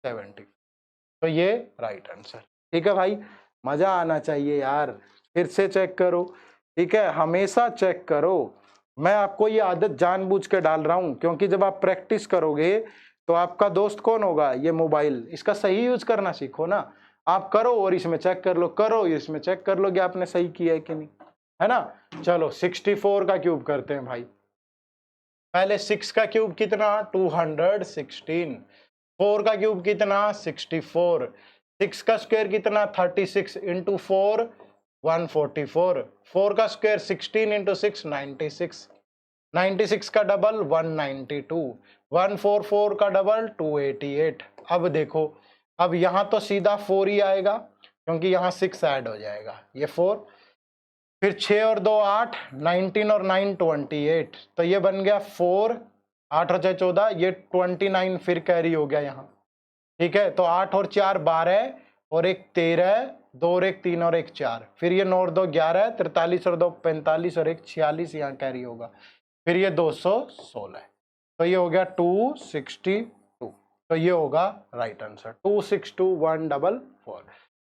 70। तो ये राइट आंसर। ठीक है भाई, मजा आना चाहिए यार। फिर से चेक करो, ठीक है, हमेशा चेक करो। मैं आपको ये आदत जानबूझ के डाल रहा हूं, क्योंकि जब आप प्रैक्टिस करोगे तो आपका दोस्त कौन होगा? ये मोबाइल। इसका सही यूज करना सीखो ना। आप करो और इसमें चेक कर लो, करो इसमें चेक कर लो कि आपने सही किया है कि नहीं, है ना। चलो 64 का क्यूब करते हैं भाई। पहले 6 का क्यूब कितना? 216, 4 का क्यूब कितना? 64, 6 का स्क्वायर कितना? 36 × 4 144, 4 का स्क्वायर 16 × 6 96, 96 का डबल 192, 144 का डबल 288। अब देखो, अब यहाँ तो सीधा 4 ही आएगा, क्योंकि यहाँ 6 ऐड हो जाएगा, ये 4, फिर 6 और 2 8, 19 और 9 28, तो ये बन गया 4, 8 और 6 14, ये 29 फिर कैरी हो गया यहाँ। ठीक है, तो 8 और 4 12 और 1 13, 2 और 1 3 और 1 4, फिर ये 9 और 2 11, 43 और 2 45 और 1 46 यहाँ कैरी होगा, फिर ये 216, तो ये हो गया 262। तो ये होगा राइट आंसर, 262144।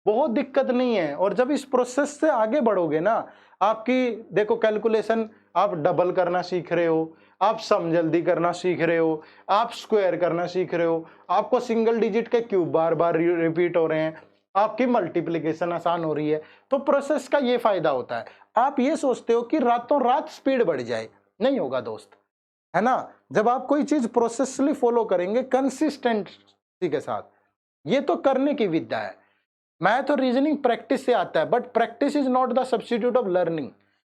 बहुत दिक्कत नहीं है। और जब इस प्रोसेस से आगे बढ़ोगे ना, आपकी देखो कैलकुलेशन आप डबल करना सीख रहे हो, आप सम जल्दी करना सीख रहे हो, आप स्क्वायर करना सीख रहे हो, आपको सिंगल डिजिट के क्यूब बार बार रिपीट हो रहे हैं, आपकी मल्टीप्लिकेशन आसान हो रही है। तो प्रोसेस का ये फायदा होता है। आप ये सोचते हो कि रातों रात स्पीड बढ़ जाए, नहीं होगा दोस्त, है ना। जब आप कोई चीज प्रोसेसली फॉलो करेंगे कंसिस्टेंसी के साथ, ये तो करने की विद्या है। मैथ और रीजनिंग प्रैक्टिस से आता है, but practice is not the substitute of learning.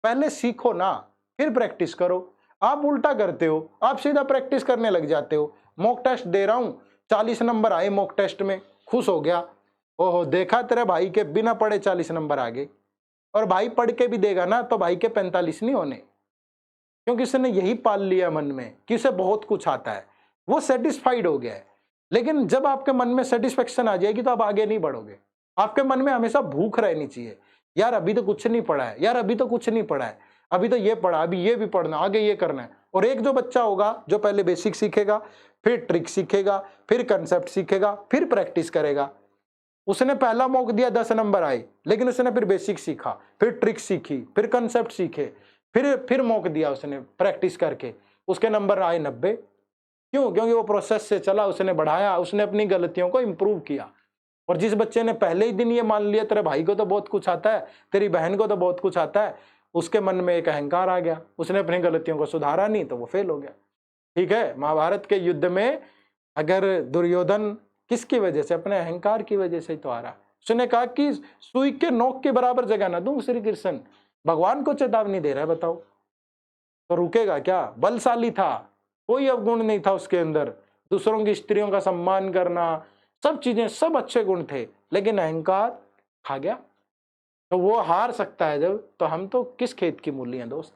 पहले सीखो ना, फिर प्रैक्टिस करो। आप उल्टा करते हो, आप सीधा प्रैक्टिस करने लग जाते हो। मॉक टेस्ट दे रहा हूं, 40 नंबर आए मॉक टेस्ट में, खुश हो गया, ओहो देखा तेरे भाई के बिना पढ़े 40 नंबर आ गए। और भाई पढ़ के भी देगा ना तो भाई के 45 नहीं होने, क्योंकि उसने यही पाल लिया मन में कि उसे बहुत कुछ आता है, वो सेटिस्फाइड हो गया है। लेकिन जब आपके मन में सेटिस्फेक्शन आ जाएगी तो आप आगे नहीं बढ़ोगे। आपके मन में हमेशा भूख रहनी चाहिए, यार अभी तो कुछ नहीं पढ़ा है, यार अभी तो कुछ नहीं पढ़ा है, अभी तो ये पढ़ा, अभी ये भी पढ़ना, आगे ये करना है। और एक जो बच्चा होगा जो पहले बेसिक सीखेगा, फिर ट्रिक सीखेगा, फिर कंसेप्ट सीखेगा, फिर प्रैक्टिस करेगा। उसने पहला मॉक दिया 10 नंबर आए, लेकिन उसने फिर बेसिक सीखा, फिर ट्रिक सीखी, फिर कंसेप्ट सीखे, फिर मॉक दिया उसने प्रैक्टिस करके, उसके नंबर आए 90। क्यों? क्योंकि वो प्रोसेस से चला, उसने बढ़ाया, उसने अपनी गलतियों को इंप्रूव किया। और जिस बच्चे ने पहले ही दिन ये मान लिया तेरे भाई को तो बहुत कुछ आता है, तेरी बहन को तो बहुत कुछ आता है, उसके मन में एक अहंकार आ गया, उसने अपनी गलतियों को सुधारा नहीं तो वो फेल हो गया। ठीक है, महाभारत के युद्ध में अगर दुर्योधन किसकी वजह से? अपने अहंकार की वजह से ही तो हारा। उसने कहा कि सुई के नोक के बराबर जगह ना दूं श्री कृष्ण, भगवान को चेतावनी दे रहा है, बताओ तो रुकेगा क्या? बलशाली था, कोई अवगुण नहीं था उसके अंदर, दूसरों की स्त्रियों का सम्मान करना, सब चीजें, सब अच्छे गुण थे, लेकिन अहंकार खा गया। तो वो हार सकता है जब, तो हम तो किस खेत की मूली हैं दोस्त।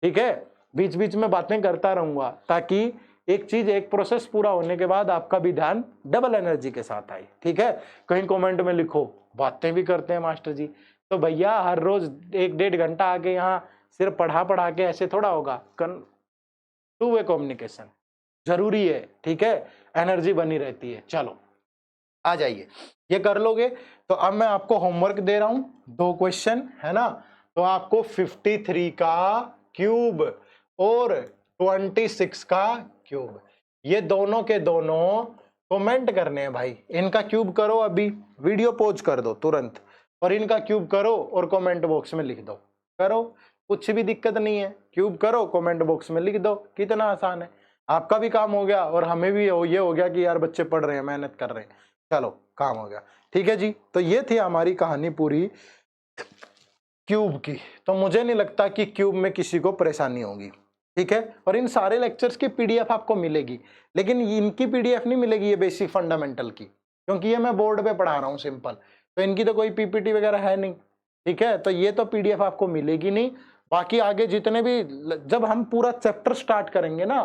ठीक है, बीच बीच में बातें करता रहूंगा ताकि एक चीज, एक प्रोसेस पूरा होने के बाद आपका भी ध्यान डबल एनर्जी के साथ आए। ठीक है, कहीं कमेंट में लिखो बातें भी करते हैं मास्टर जी, तो भैया हर रोज 1-1.5 घंटा आके यहाँ सिर्फ पढ़ा के ऐसे थोड़ा होगा। टू वे कम्युनिकेशन जरूरी है। ठीक है, एनर्जी बनी रहती है। चलो आ जाइए, ये कर लोगे तो अब मैं आपको होमवर्क दे रहा हूं, 2 क्वेश्चन है ना। तो आपको 53 का क्यूब और 26 का क्यूब, ये दोनों के दोनों कमेंट करने हैं भाई। इनका क्यूब करो, अभी वीडियो पॉज कर दो तुरंत, और इनका क्यूब करो और कमेंट बॉक्स में लिख दो। करो, कुछ भी दिक्कत नहीं है, क्यूब करो कमेंट बॉक्स में लिख दो, कितना आसान है। आपका भी काम हो गया और हमें भी ये हो गया कि यार बच्चे पढ़ रहे हैं, मेहनत कर रहे हैं, चलो काम हो गया। ठीक है जी, तो ये थी हमारी कहानी पूरी क्यूब की। तो मुझे नहीं लगता कि क्यूब में किसी को परेशानी होगी। ठीक है, और इन सारे लेक्चर्स की पीडीएफ आपको मिलेगी, लेकिन इनकी पीडीएफ नहीं मिलेगी ये बेसिक फंडामेंटल की, क्योंकि ये मैं बोर्ड पे पढ़ा रहा हूँ सिंपल, तो इनकी तो कोई पीपीटी वगैरह है नहीं। ठीक है, तो ये तो पीडीएफ आपको मिलेगी नहीं। बाकी आगे जितने भी, जब हम पूरा चैप्टर स्टार्ट करेंगे ना,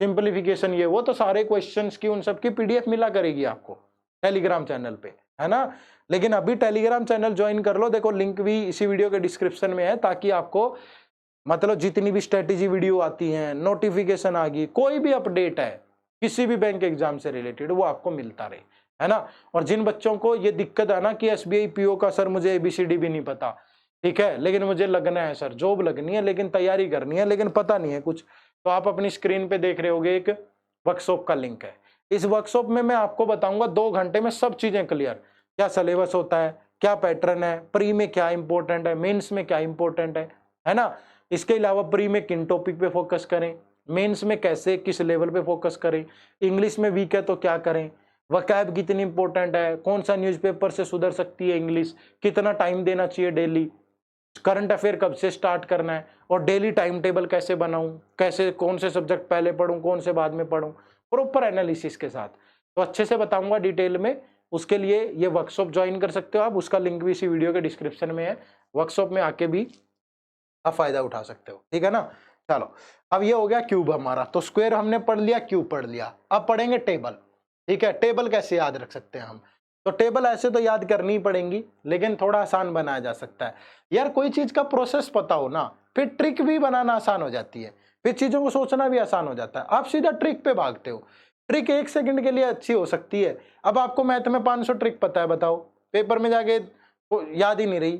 सिंप्लीफिकेशन ये वो, तो सारे क्वेश्चंस की उन सब की पीडीएफ मिला करेगी आपको टेलीग्राम चैनल पे, है ना। लेकिन अभी टेलीग्राम चैनल ज्वाइन कर लो, देखो लिंक भी इसी वीडियो के डिस्क्रिप्शन में है, ताकि आपको मतलब जितनी भी स्ट्रेटेजी वीडियो आती हैं, नोटिफिकेशन आ गई, कोई भी अपडेट है किसी भी बैंक एग्जाम से रिलेटेड, वो आपको मिलता रहे, है ना। और जिन बच्चों को ये दिक्कत है ना कि एसबीआई पीओ का सर मुझे एबीसीडी भी नहीं पता, ठीक है, लेकिन मुझे लगना है सर, जॉब लगनी है, लेकिन तैयारी करनी है, लेकिन पता नहीं है कुछ, तो आप अपनी स्क्रीन पे देख रहे होगे एक वर्कशॉप का लिंक है। इस वर्कशॉप में मैं आपको बताऊंगा 2 घंटे में सब चीजें क्लियर, क्या सिलेबस होता है, क्या पैटर्न है, प्री में क्या इंपॉर्टेंट है, मेंस में क्या इंपॉर्टेंट है ना। इसके अलावा प्री में किन टॉपिक पे फोकस करें, मेंस में कैसे किस लेवल पे फोकस करें, इंग्लिश में वीक है तो क्या करें, वकैब कितनी इंपॉर्टेंट है, कौन सा न्यूज़पेपर से सुधर सकती है इंग्लिश, कितना टाइम देना चाहिए डेली, करंट अफेयर कब से स्टार्ट करना है, और डेली टाइम टेबल कैसे बनाऊं, कैसे कौन से सब्जेक्ट पहले पढ़ूं कौन से बाद में पढ़ूं, प्रॉपर एनालिसिस के साथ, तो अच्छे से बताऊंगा डिटेल में। उसके लिए ये वर्कशॉप ज्वाइन कर सकते हो आप, उसका लिंक भी इसी वीडियो के डिस्क्रिप्शन में है, वर्कशॉप में आके भी आप फायदा उठा सकते हो। ठीक है ना। चलो अब ये हो गया क्यूब हमारा, तो स्क्वायर हमने पढ़ लिया, क्यूब पढ़ लिया, अब पढ़ेंगे टेबल। ठीक है, टेबल कैसे याद रख सकते हैं हम, तो टेबल ऐसे तो याद करनी पड़ेंगी, लेकिन थोड़ा आसान बनाया जा सकता है। यार कोई चीज का प्रोसेस पता हो ना, फिर ट्रिक भी बनाना आसान हो जाती है, फिर चीजों को सोचना भी आसान हो जाता है। आप सीधा ट्रिक पे भागते हो, ट्रिक 1 सेकंड के लिए अच्छी हो सकती है। अब आपको मैथ में 500 ट्रिक पता है, बताओ पेपर में जाके वो याद ही नहीं रही,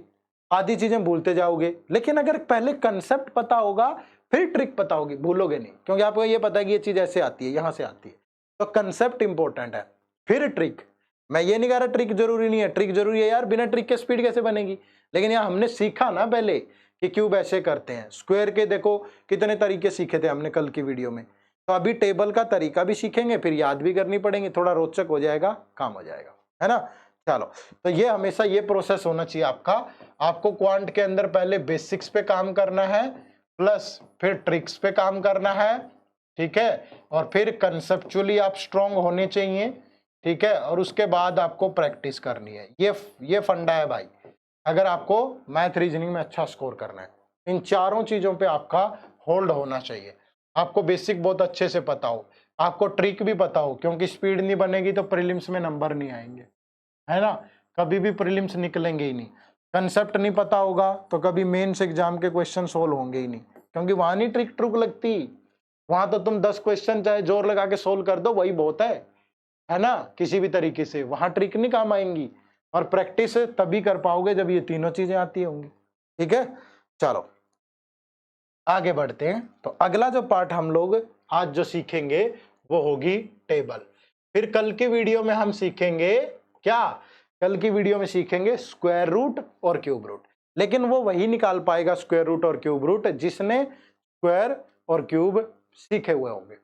आधी चीजें भूलते जाओगे। लेकिन अगर पहले कंसेप्ट पता होगा फिर ट्रिक पता होगी, भूलोगे नहीं, क्योंकि आपको ये पता है कि ये चीज ऐसे आती है, यहां से आती है। तो कंसेप्ट इंपॉर्टेंट है, फिर ट्रिक। मैं ये नहीं कह रहा ट्रिक जरूरी नहीं है, ट्रिक जरूरी है यार, बिना ट्रिक के स्पीड कैसे बनेगी। लेकिन यहाँ हमने सीखा ना पहले कि क्यूब ऐसे करते हैं। स्क्वायर के देखो कितने तरीके सीखे थे हमने कल की वीडियो में। तो अभी टेबल का तरीका भी सीखेंगे, फिर याद भी करनी पड़ेगी, थोड़ा रोचक हो जाएगा, काम हो जाएगा, है ना। चलो, तो ये हमेशा ये प्रोसेस होना चाहिए आपका। आपको क्वांट के अंदर पहले बेसिक्स पे काम करना है, प्लस फिर ट्रिक्स पे काम करना है, ठीक है, और फिर कंसेप्चुअली आप स्ट्रांग होने चाहिए, ठीक है, और उसके बाद आपको प्रैक्टिस करनी है। ये फंडा है भाई, अगर आपको मैथ रीजनिंग में अच्छा स्कोर करना है। इन चारों चीजों पे आपका होल्ड होना चाहिए। आपको बेसिक बहुत अच्छे से पता हो, आपको ट्रिक भी पता हो, क्योंकि स्पीड नहीं बनेगी तो प्रीलिम्स में नंबर नहीं आएंगे, है ना, कभी भी प्रीलिम्स निकलेंगे ही नहीं। कंसेप्ट नहीं पता होगा तो कभी मेंस एग्जाम के क्वेश्चन सोल्व होंगे ही नहीं, क्योंकि वहां नहीं ट्रिक ट्रुक लगती। वहां तो तुम 10 क्वेश्चन चाहे जोर लगा के सोल्व कर दो, वही बहुत है ना, किसी भी तरीके से। वहां ट्रिक नहीं काम आएंगी, और प्रैक्टिस तभी कर पाओगे जब ये तीनों चीजें आती होंगी, ठीक है। चलो आगे बढ़ते हैं। तो अगला जो पार्ट हम लोग आज जो सीखेंगे वो होगी टेबल। फिर कल की वीडियो में हम सीखेंगे क्या, कल की वीडियो में सीखेंगे स्क्वायर रूट और क्यूब रूट। लेकिन वो वही निकाल पाएगा स्क्वायर रूट और क्यूब रूट जिसने स्क्वायर और क्यूब सीखे हुए होंगे।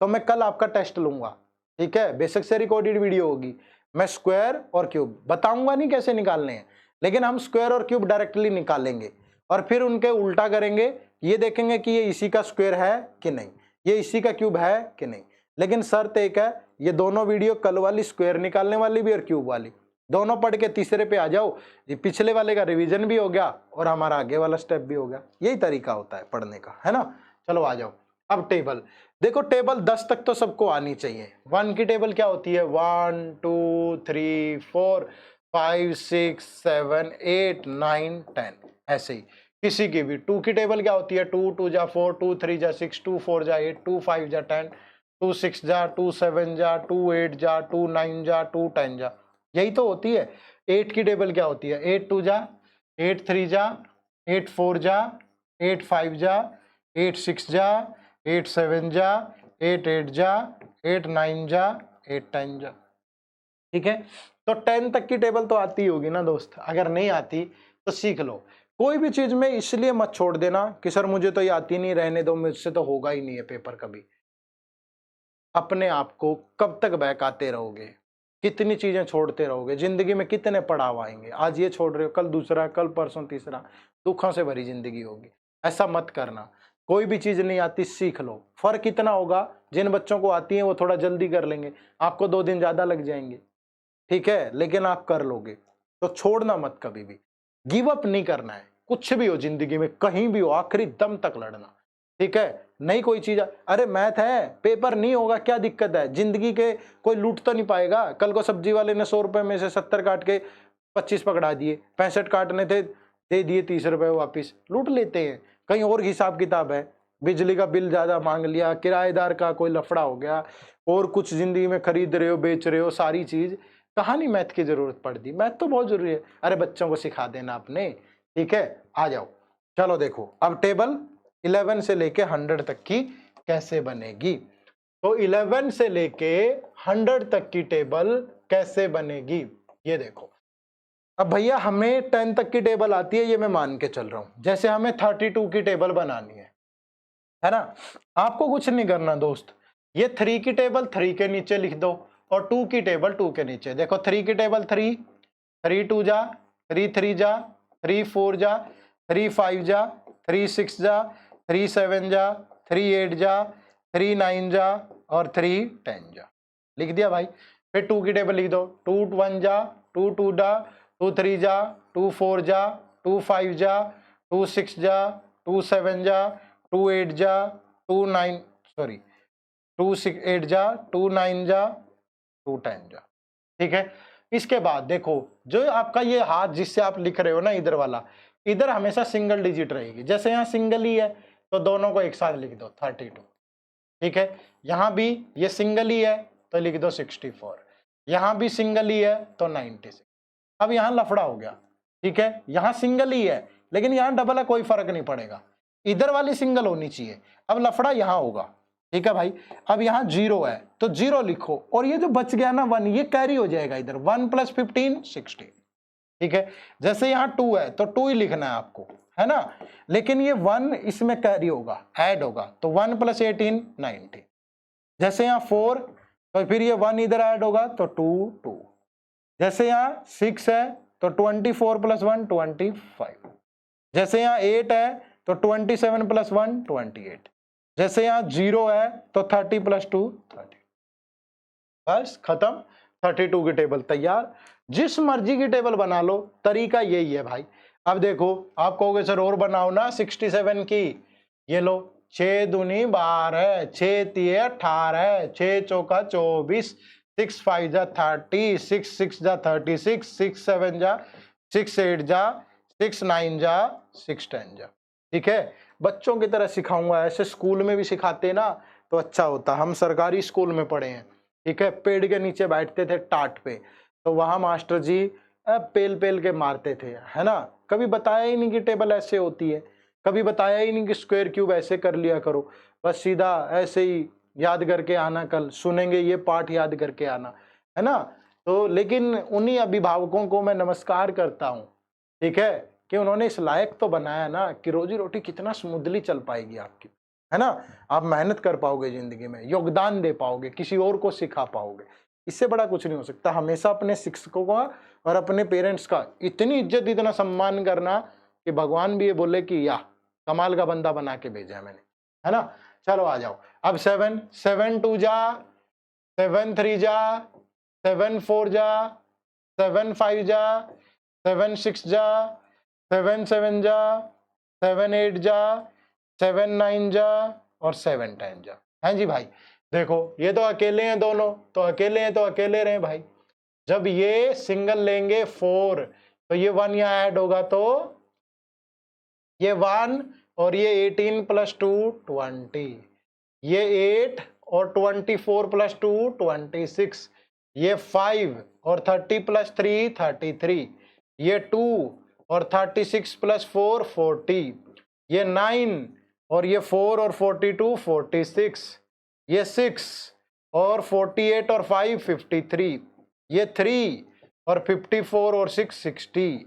तो मैं कल आपका टेस्ट लूंगा, ठीक है, बेसिक से रिकॉर्डेड वीडियो होगी। मैं स्क्वायर और क्यूब बताऊंगा नहीं कैसे निकालने हैं, लेकिन हम स्क्वायर और क्यूब डायरेक्टली निकालेंगे और फिर उनके उल्टा करेंगे, ये देखेंगे कि ये इसी का स्क्वायर है कि नहीं, ये इसी का क्यूब है कि नहीं। लेकिन शर्त एक है, ये दोनों वीडियो कल वाली स्क्वायर निकालने वाली भी और क्यूब वाली, दोनों पढ़ के तीसरे पे आ जाओ, ये पिछले वाले का रिवीजन भी हो गया और हमारा आगे वाला स्टेप भी हो गया। यही तरीका होता है पढ़ने का, है ना। चलो आ जाओ। अब टेबल देखो, टेबल 10 तक तो सबको आनी चाहिए। 1 की टेबल क्या होती है, 1 2 3 4 5 6 7 8 9 10, ऐसे ही। किसी की भी 2 की टेबल क्या होती है, 2 2 जा 4 2 3 जा 6 2 4 जा 8 2 5 जा 10 2 6 जा 2 7 जा 2 8 जा 2 9 जा 2 10 जा, यही तो होती है। 8 की टेबल क्या होती है, 8 2 जा 8 3 जा 8 4 जा 8 5 जा 8 6 जा 8 7 जा 8 8 जा 8 9 जा 8 10 जा, ठीक है। तो 10 तक की टेबल तो आती होगी ना दोस्त, अगर नहीं आती तो सीख लो। कोई भी चीज में इसलिए मत छोड़ देना कि सर मुझे तो ये आती नहीं, रहने दो, मुझसे तो होगा ही नहीं है पेपर कभी। अपने आप को कब तक बहकाते रहोगे, कितनी चीजें छोड़ते रहोगे, जिंदगी में कितने पड़ाव आएंगे, आज ये छोड़ रहे हो कल दूसरा, कल परसों तीसरा, दुखों से भरी जिंदगी होगी। ऐसा मत करना, कोई भी चीज नहीं आती सीख लो। फर्क इतना होगा, जिन बच्चों को आती है वो थोड़ा जल्दी कर लेंगे, आपको 2 दिन ज्यादा लग जाएंगे, ठीक है, लेकिन आप कर लोगे। तो छोड़ना मत कभी भी, गिव अप नहीं करना है, कुछ भी हो जिंदगी में, कहीं भी हो, आखिरी दम तक लड़ना, ठीक है। नहीं कोई चीज, अरे मैथ है, पेपर नहीं होगा, क्या दिक्कत है, जिंदगी के कोई लूट तो नहीं पाएगा। कल को सब्जी वाले ने 100 रुपए में से 70 काट के 25 पकड़ा दिए, 65 काटने थे, दे दिए 30 रुपए वापिस, लूट लेते हैं। कहीं और हिसाब किताब है, बिजली का बिल ज्यादा मांग लिया, किराएदार का कोई लफड़ा हो गया, और कुछ जिंदगी में खरीद रहे हो बेच रहे हो, सारी चीज कहानी मैथ की जरूरत पड़ती। मैथ तो बहुत जरूरी है, अरे बच्चों को सिखा देना आपने, ठीक है। आ जाओ, चलो देखो अब टेबल 11 से लेके 100 तक की कैसे बनेगी। तो 11 से लेके 100 तक की टेबल कैसे बनेगी, ये देखो। अब भैया हमें 10 तक की टेबल आती है, ये मैं मान के चल रहा हूं। जैसे हमें 32 की टेबल बनानी है ना। आपको कुछ नहीं करना दोस्त, ये 3 की टेबल 3 के नीचे लिख दो और 2 की टेबल 2 के नीचे। देखो 3 की टेबल 3 3 2 जा 3 3 जा 3 4 जा 3 5 जा 3 6 जा 3 7 जा 3 8 जा 3 9 जा और 3 10 जा, लिख दिया भाई। फिर 2 की टेबल लिख दो, 2 1 जा 2 2 जा 2 3 जा 2 4 जा 2 5 जा 2 6 जा 2 7 जा 2 8 जा 2 9 सॉरी 2 6 8 जा 2 9 जा 2 10 जा, ठीक है। इसके बाद देखो जो आपका ये हाथ जिससे आप लिख रहे हो ना, इधर वाला, इधर हमेशा सिंगल डिजिट रहेगी। जैसे यहाँ सिंगल ही है तो दोनों को एक साथ लिख दो 32, ठीक है। यहाँ भी ये सिंगल ही है तो लिख दो 64, यहाँ भी सिंगल ही है तो 96। अब यहाँ लफड़ा हो गया, ठीक है, यहाँ सिंगल ही है लेकिन यहाँ डबल है, कोई फर्क नहीं पड़ेगा, इधर वाली सिंगल होनी चाहिए। अब लफड़ा यहाँ होगा, ठीक है भाई। अब यहाँ 0 है तो 0 लिखो, और ये जो बच गया ना 1, ये कैरी हो जाएगा इधर, 1 + 15 16, ठीक है। जैसे यहाँ 2 है तो 2 ही लिखना है आपको, है ना, लेकिन ये 1 इसमें कैरी होगा, ऐड होगा, तो 1 + 18 19। जैसे यहाँ 4 तो फिर ये 1 इधर ऐड होगा तो 2 2। जैसे यहाँ 6 है तो 24 + 1 25। जैसे यहाँ 8 है तो 27 + 1 28। जैसे यहाँ 0 है तो 30 + 2 30। बस खत्म, 32 की टेबल तैयार। जिस मर्जी की टेबल बना लो, तरीका यही है भाई। अब देखो, आप कहोगे सर और बनाओ ना 67 की, ये लो, 6 दूनी 12, 6 तिये 18, 6 चौका 24, 6 5 जा 30, 6 6 जा 36, 6 7 जा 6 8 जा 6 9 जा 6 10 जा, ठीक है। बच्चों की तरह सिखाऊंगा, ऐसे स्कूल में भी सिखाते ना तो अच्छा होता। हम सरकारी स्कूल में पढ़े हैं, ठीक है, पेड़ के नीचे बैठते थे टाट पे, तो वहां मास्टर जी पेल पेल के मारते थे, है ना। कभी बताया ही नहीं कि टेबल ऐसे होती है, कभी बताया ही नहीं कि स्क्वायर क्यूब ऐसे कर लिया करो, बस सीधा ऐसे ही याद करके आना, कल सुनेंगे ये पाठ याद करके आना, है ना। तो लेकिन उन्हीं अभिभावकों को मैं नमस्कार करता हूँ, ठीक है, कि उन्होंने इस लायक तो बनाया ना कि रोजी रोटी कितना स्मूथली चल पाएगी आपकी, है ना। आप मेहनत कर पाओगे जिंदगी में, योगदान दे पाओगे, किसी और को सिखा पाओगे, इससे बड़ा कुछ नहीं हो सकता। हमेशा अपने शिक्षकों का और अपने पेरेंट्स का इतनी इज्जत, इतना सम्मान करना कि भगवान भी ये बोले कि या कमाल का बंदा बना के भेजा है मैंने, है ना। चलो आ जाओ। अब 7 7 2 जा 7 3 जा 7 4 जा 7 5 जा 7 6 जा 7 7 जा 7 8 जा 7 9 जा और 7 10 जा। हैं जी भाई, देखो ये तो अकेले हैं दोनों, तो अकेले हैं तो अकेले रहे भाई। जब ये सिंगल लेंगे 4 तो ये 1 यहाँ ऐड होगा तो ये 1 और ये 18 + 2 20, ये 8 और 24 + 2 26, ये 5 और 30 + 3 33, ये 2 और 36 + 4 40, ये 9 और ये 4 और 42 46, ये 6 और 48 और 5 53, ये 3 और 54 और 6 60,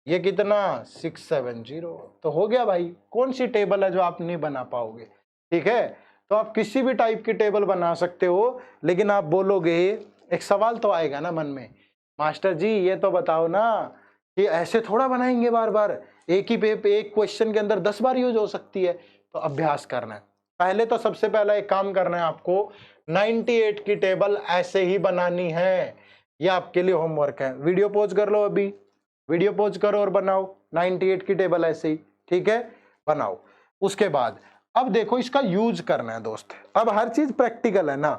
ये कितना 670। तो हो गया भाई। कौन सी टेबल है जो आप नहीं बना पाओगे, ठीक है। तो आप किसी भी टाइप की टेबल बना सकते हो, लेकिन आप बोलोगे, एक सवाल तो आएगा ना मन में, मास्टर जी ये तो बताओ ना कि ऐसे थोड़ा बनाएंगे बार बार, एक ही एक क्वेश्चन के अंदर 10 बार यूज हो सकती है। तो अभ्यास करना है पहले, तो सबसे पहला एक काम करना है आपको, 98 की टेबल ऐसे ही बनानी है। ये आपके लिए होमवर्क है। वीडियो पॉज कर लो, अभी वीडियो पॉज करो और बनाओ 98 की टेबल ऐसे ही, ठीक है, बनाओ। उसके बाद अब देखो इसका यूज करना है दोस्त। अब हर चीज प्रैक्टिकल है ना,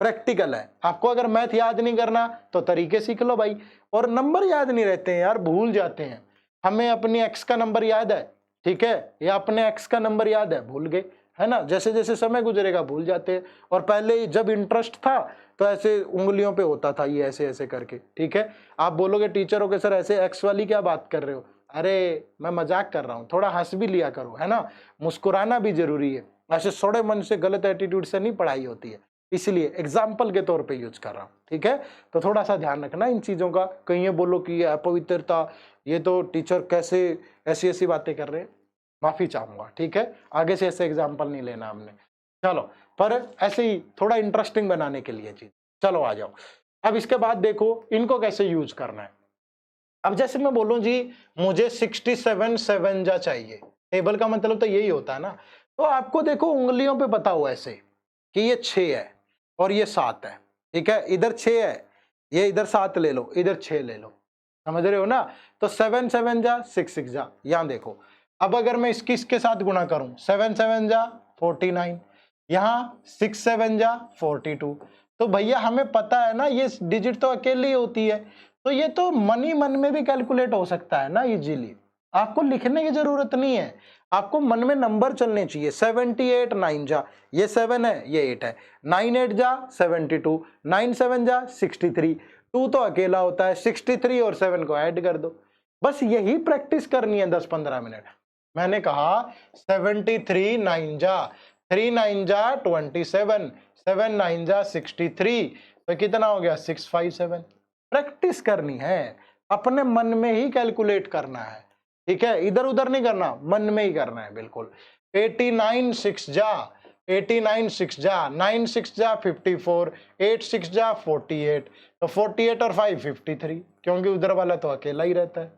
प्रैक्टिकल है। आपको अगर मैथ याद नहीं करना तो तरीके सीख लो भाई। और नंबर याद नहीं रहते हैं यार, भूल जाते हैं। हमें अपनी एक्स का नंबर याद है, ठीक है, या अपने एक्स का नंबर याद है, भूल गए, है ना। जैसे जैसे समय गुजरेगा भूल जाते हैं। और पहले जब इंटरेस्ट था तो ऐसे उंगलियों पे होता था ये ऐसे ऐसे करके, ठीक है। आप बोलोगे टीचरों के सर ऐसे एक्स वाली क्या बात कर रहे हो, अरे मैं मजाक कर रहा हूँ, थोड़ा हंस भी लिया करो, है ना। मुस्कुराना भी जरूरी है, ऐसे सोड़े मन से गलत एटीट्यूड से नहीं पढ़ाई होती है, इसलिए एग्जाम्पल के तौर पे यूज कर रहा हूँ, ठीक है। तो थोड़ा सा ध्यान रखना इन चीजों का। कहीं ये बोलो कि ये अपवित्रता, ये तो टीचर कैसे ऐसी ऐसी बातें कर रहे हैं, माफी चाहूंगा, ठीक है। आगे से ऐसे एग्जाम्पल नहीं लेना हमने। चलो, पर ऐसे ही थोड़ा इंटरेस्टिंग बनाने के लिए चीज। चलो आ जाओ। अब इसके बाद देखो इनको कैसे यूज करना है। अब जैसे मैं बोलूं जी मुझे 67 7 जा चाहिए, टेबल का मतलब तो यही होता है ना। तो आपको देखो उंगलियों पे पता हो ऐसे कि ये 6 है और ये 7 है, ठीक है। इधर 6 है, ये इधर 7 ले लो, इधर 6 ले लो, समझ रहे हो ना। तो 7 7 जा 6 6 जा। यहां देखो, अब अगर मैं इसके साथ गुणा करूं, 7 7 जा 49, यहाँ 6 7 जा 42। तो भैया हमें पता है ना ये डिजिट तो अकेली होती है, तो ये तो मन ही मन में भी कैलकुलेट हो सकता है ना इजीली। आपको लिखने की जरूरत नहीं है, आपको मन में नंबर चलने चाहिए। 78 9 जा, ये 7 है ये 8 है, 9 8 जा 72, 9 7 जा 63, 2 तो अकेला होता है, 63 और 7 को ऐड कर दो। बस यही प्रैक्टिस करनी है 10-15 मिनट। मैंने कहा 73 9 जा, 3 9 जा 27, 7 9 जा 63, तो कितना हो गया 657। प्रैक्टिस करनी है, अपने मन में ही कैलकुलेट करना है, ठीक है, इधर उधर नहीं करना, मन में ही करना है बिल्कुल। 89 6 जा, 89 6 जा, 9 6 जा 54, 8 6 जा 48, तो 48 और 5 53, क्योंकि उधर वाला तो अकेला ही रहता है,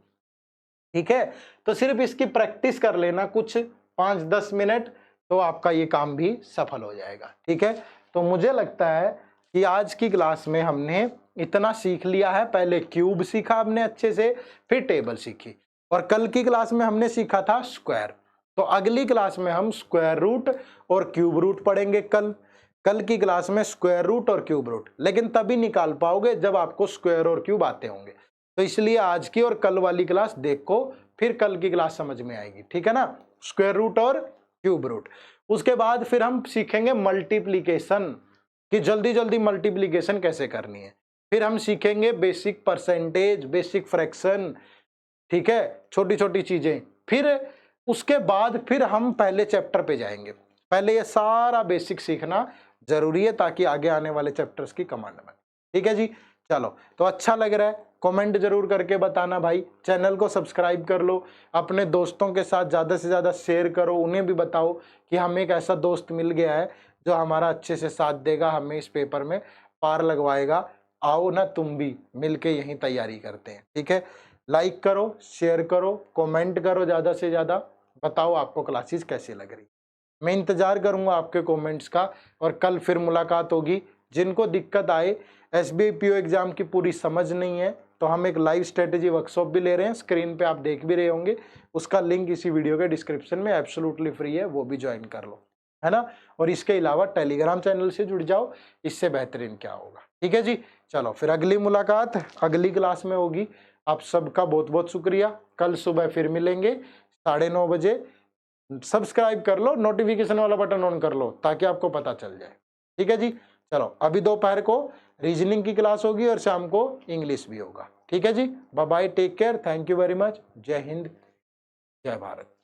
ठीक है। तो सिर्फ इसकी प्रैक्टिस कर लेना कुछ 5-10 मिनट, तो आपका ये काम भी सफल हो जाएगा, ठीक है। तो मुझे लगता है कि आज की क्लास में हमने इतना सीख लिया है। पहले क्यूब सीखा हमने अच्छे से, फिर टेबल सीखी, और कल की क्लास में हमने सीखा था स्क्वायर। तो अगली क्लास में हम स्क्वायर रूट और क्यूब रूट पढ़ेंगे। कल की क्लास में स्क्वायर रूट और क्यूब रूट, लेकिन तभी निकाल पाओगे जब आपको स्क्वायर और क्यूब आते होंगे। तो इसलिए आज की और कल वाली क्लास देखो, फिर कल की क्लास समझ में आएगी, ठीक है ना, स्क्वायर रूट और क्यूब रूट। उसके बाद फिर हम सीखेंगे मल्टीप्लीकेशन, कि जल्दी जल्दी मल्टीप्लीकेशन कैसे करनी है। फिर हम सीखेंगे बेसिक परसेंटेज, बेसिक फ्रैक्शन, ठीक है, छोटी छोटी चीजें। फिर उसके बाद फिर हम पहले चैप्टर पे जाएंगे। पहले ये सारा बेसिक सीखना जरूरी है ताकि आगे आने वाले चैप्टर्स की कमांड बने, ठीक है जी। चलो, तो अच्छा लग रहा है, कमेंट जरूर करके बताना भाई। चैनल को सब्सक्राइब कर लो, अपने दोस्तों के साथ ज़्यादा से ज़्यादा शेयर करो, उन्हें भी बताओ कि हमें एक ऐसा दोस्त मिल गया है जो हमारा अच्छे से साथ देगा, हमें इस पेपर में पार लगवाएगा। आओ ना, तुम भी मिलके यहीं तैयारी करते हैं, ठीक है। लाइक करो, शेयर करो, कमेंट करो, ज़्यादा से ज़्यादा बताओ आपको क्लासेस कैसी लग रही। मैं इंतज़ार करूँगा आपके कमेंट्स का, और कल फिर मुलाकात होगी। जिनको दिक्कत आए, एसबीआई पीओ एग्जाम की पूरी समझ नहीं है, तो हम एक लाइव स्ट्रेटेजी वर्कशॉप भी ले रहे हैं, स्क्रीन पे आप देख भी रहे होंगे, उसका लिंक इसी वीडियो के डिस्क्रिप्शन में एब्सोल्युटली फ्री है, वो भी ज्वाइन कर लो, है ना। और इसके अलावा टेलीग्राम चैनल से जुड़ जाओ, इससे बेहतरीन क्या होगा, ठीक है जी। चलो, फिर अगली मुलाकात अगली क्लास में होगी। आप सबका बहुत बहुत शुक्रिया। कल सुबह फिर मिलेंगे 9:30 बजे। सब्सक्राइब कर लो, नोटिफिकेशन वाला बटन ऑन कर लो ताकि आपको पता चल जाए, ठीक है जी। चलो, अभी दोपहर को रीजनिंग की क्लास होगी और शाम को इंग्लिश भी होगा, ठीक है जी। Bye bye, take care, thank you very much. जय हिंद, जय भारत।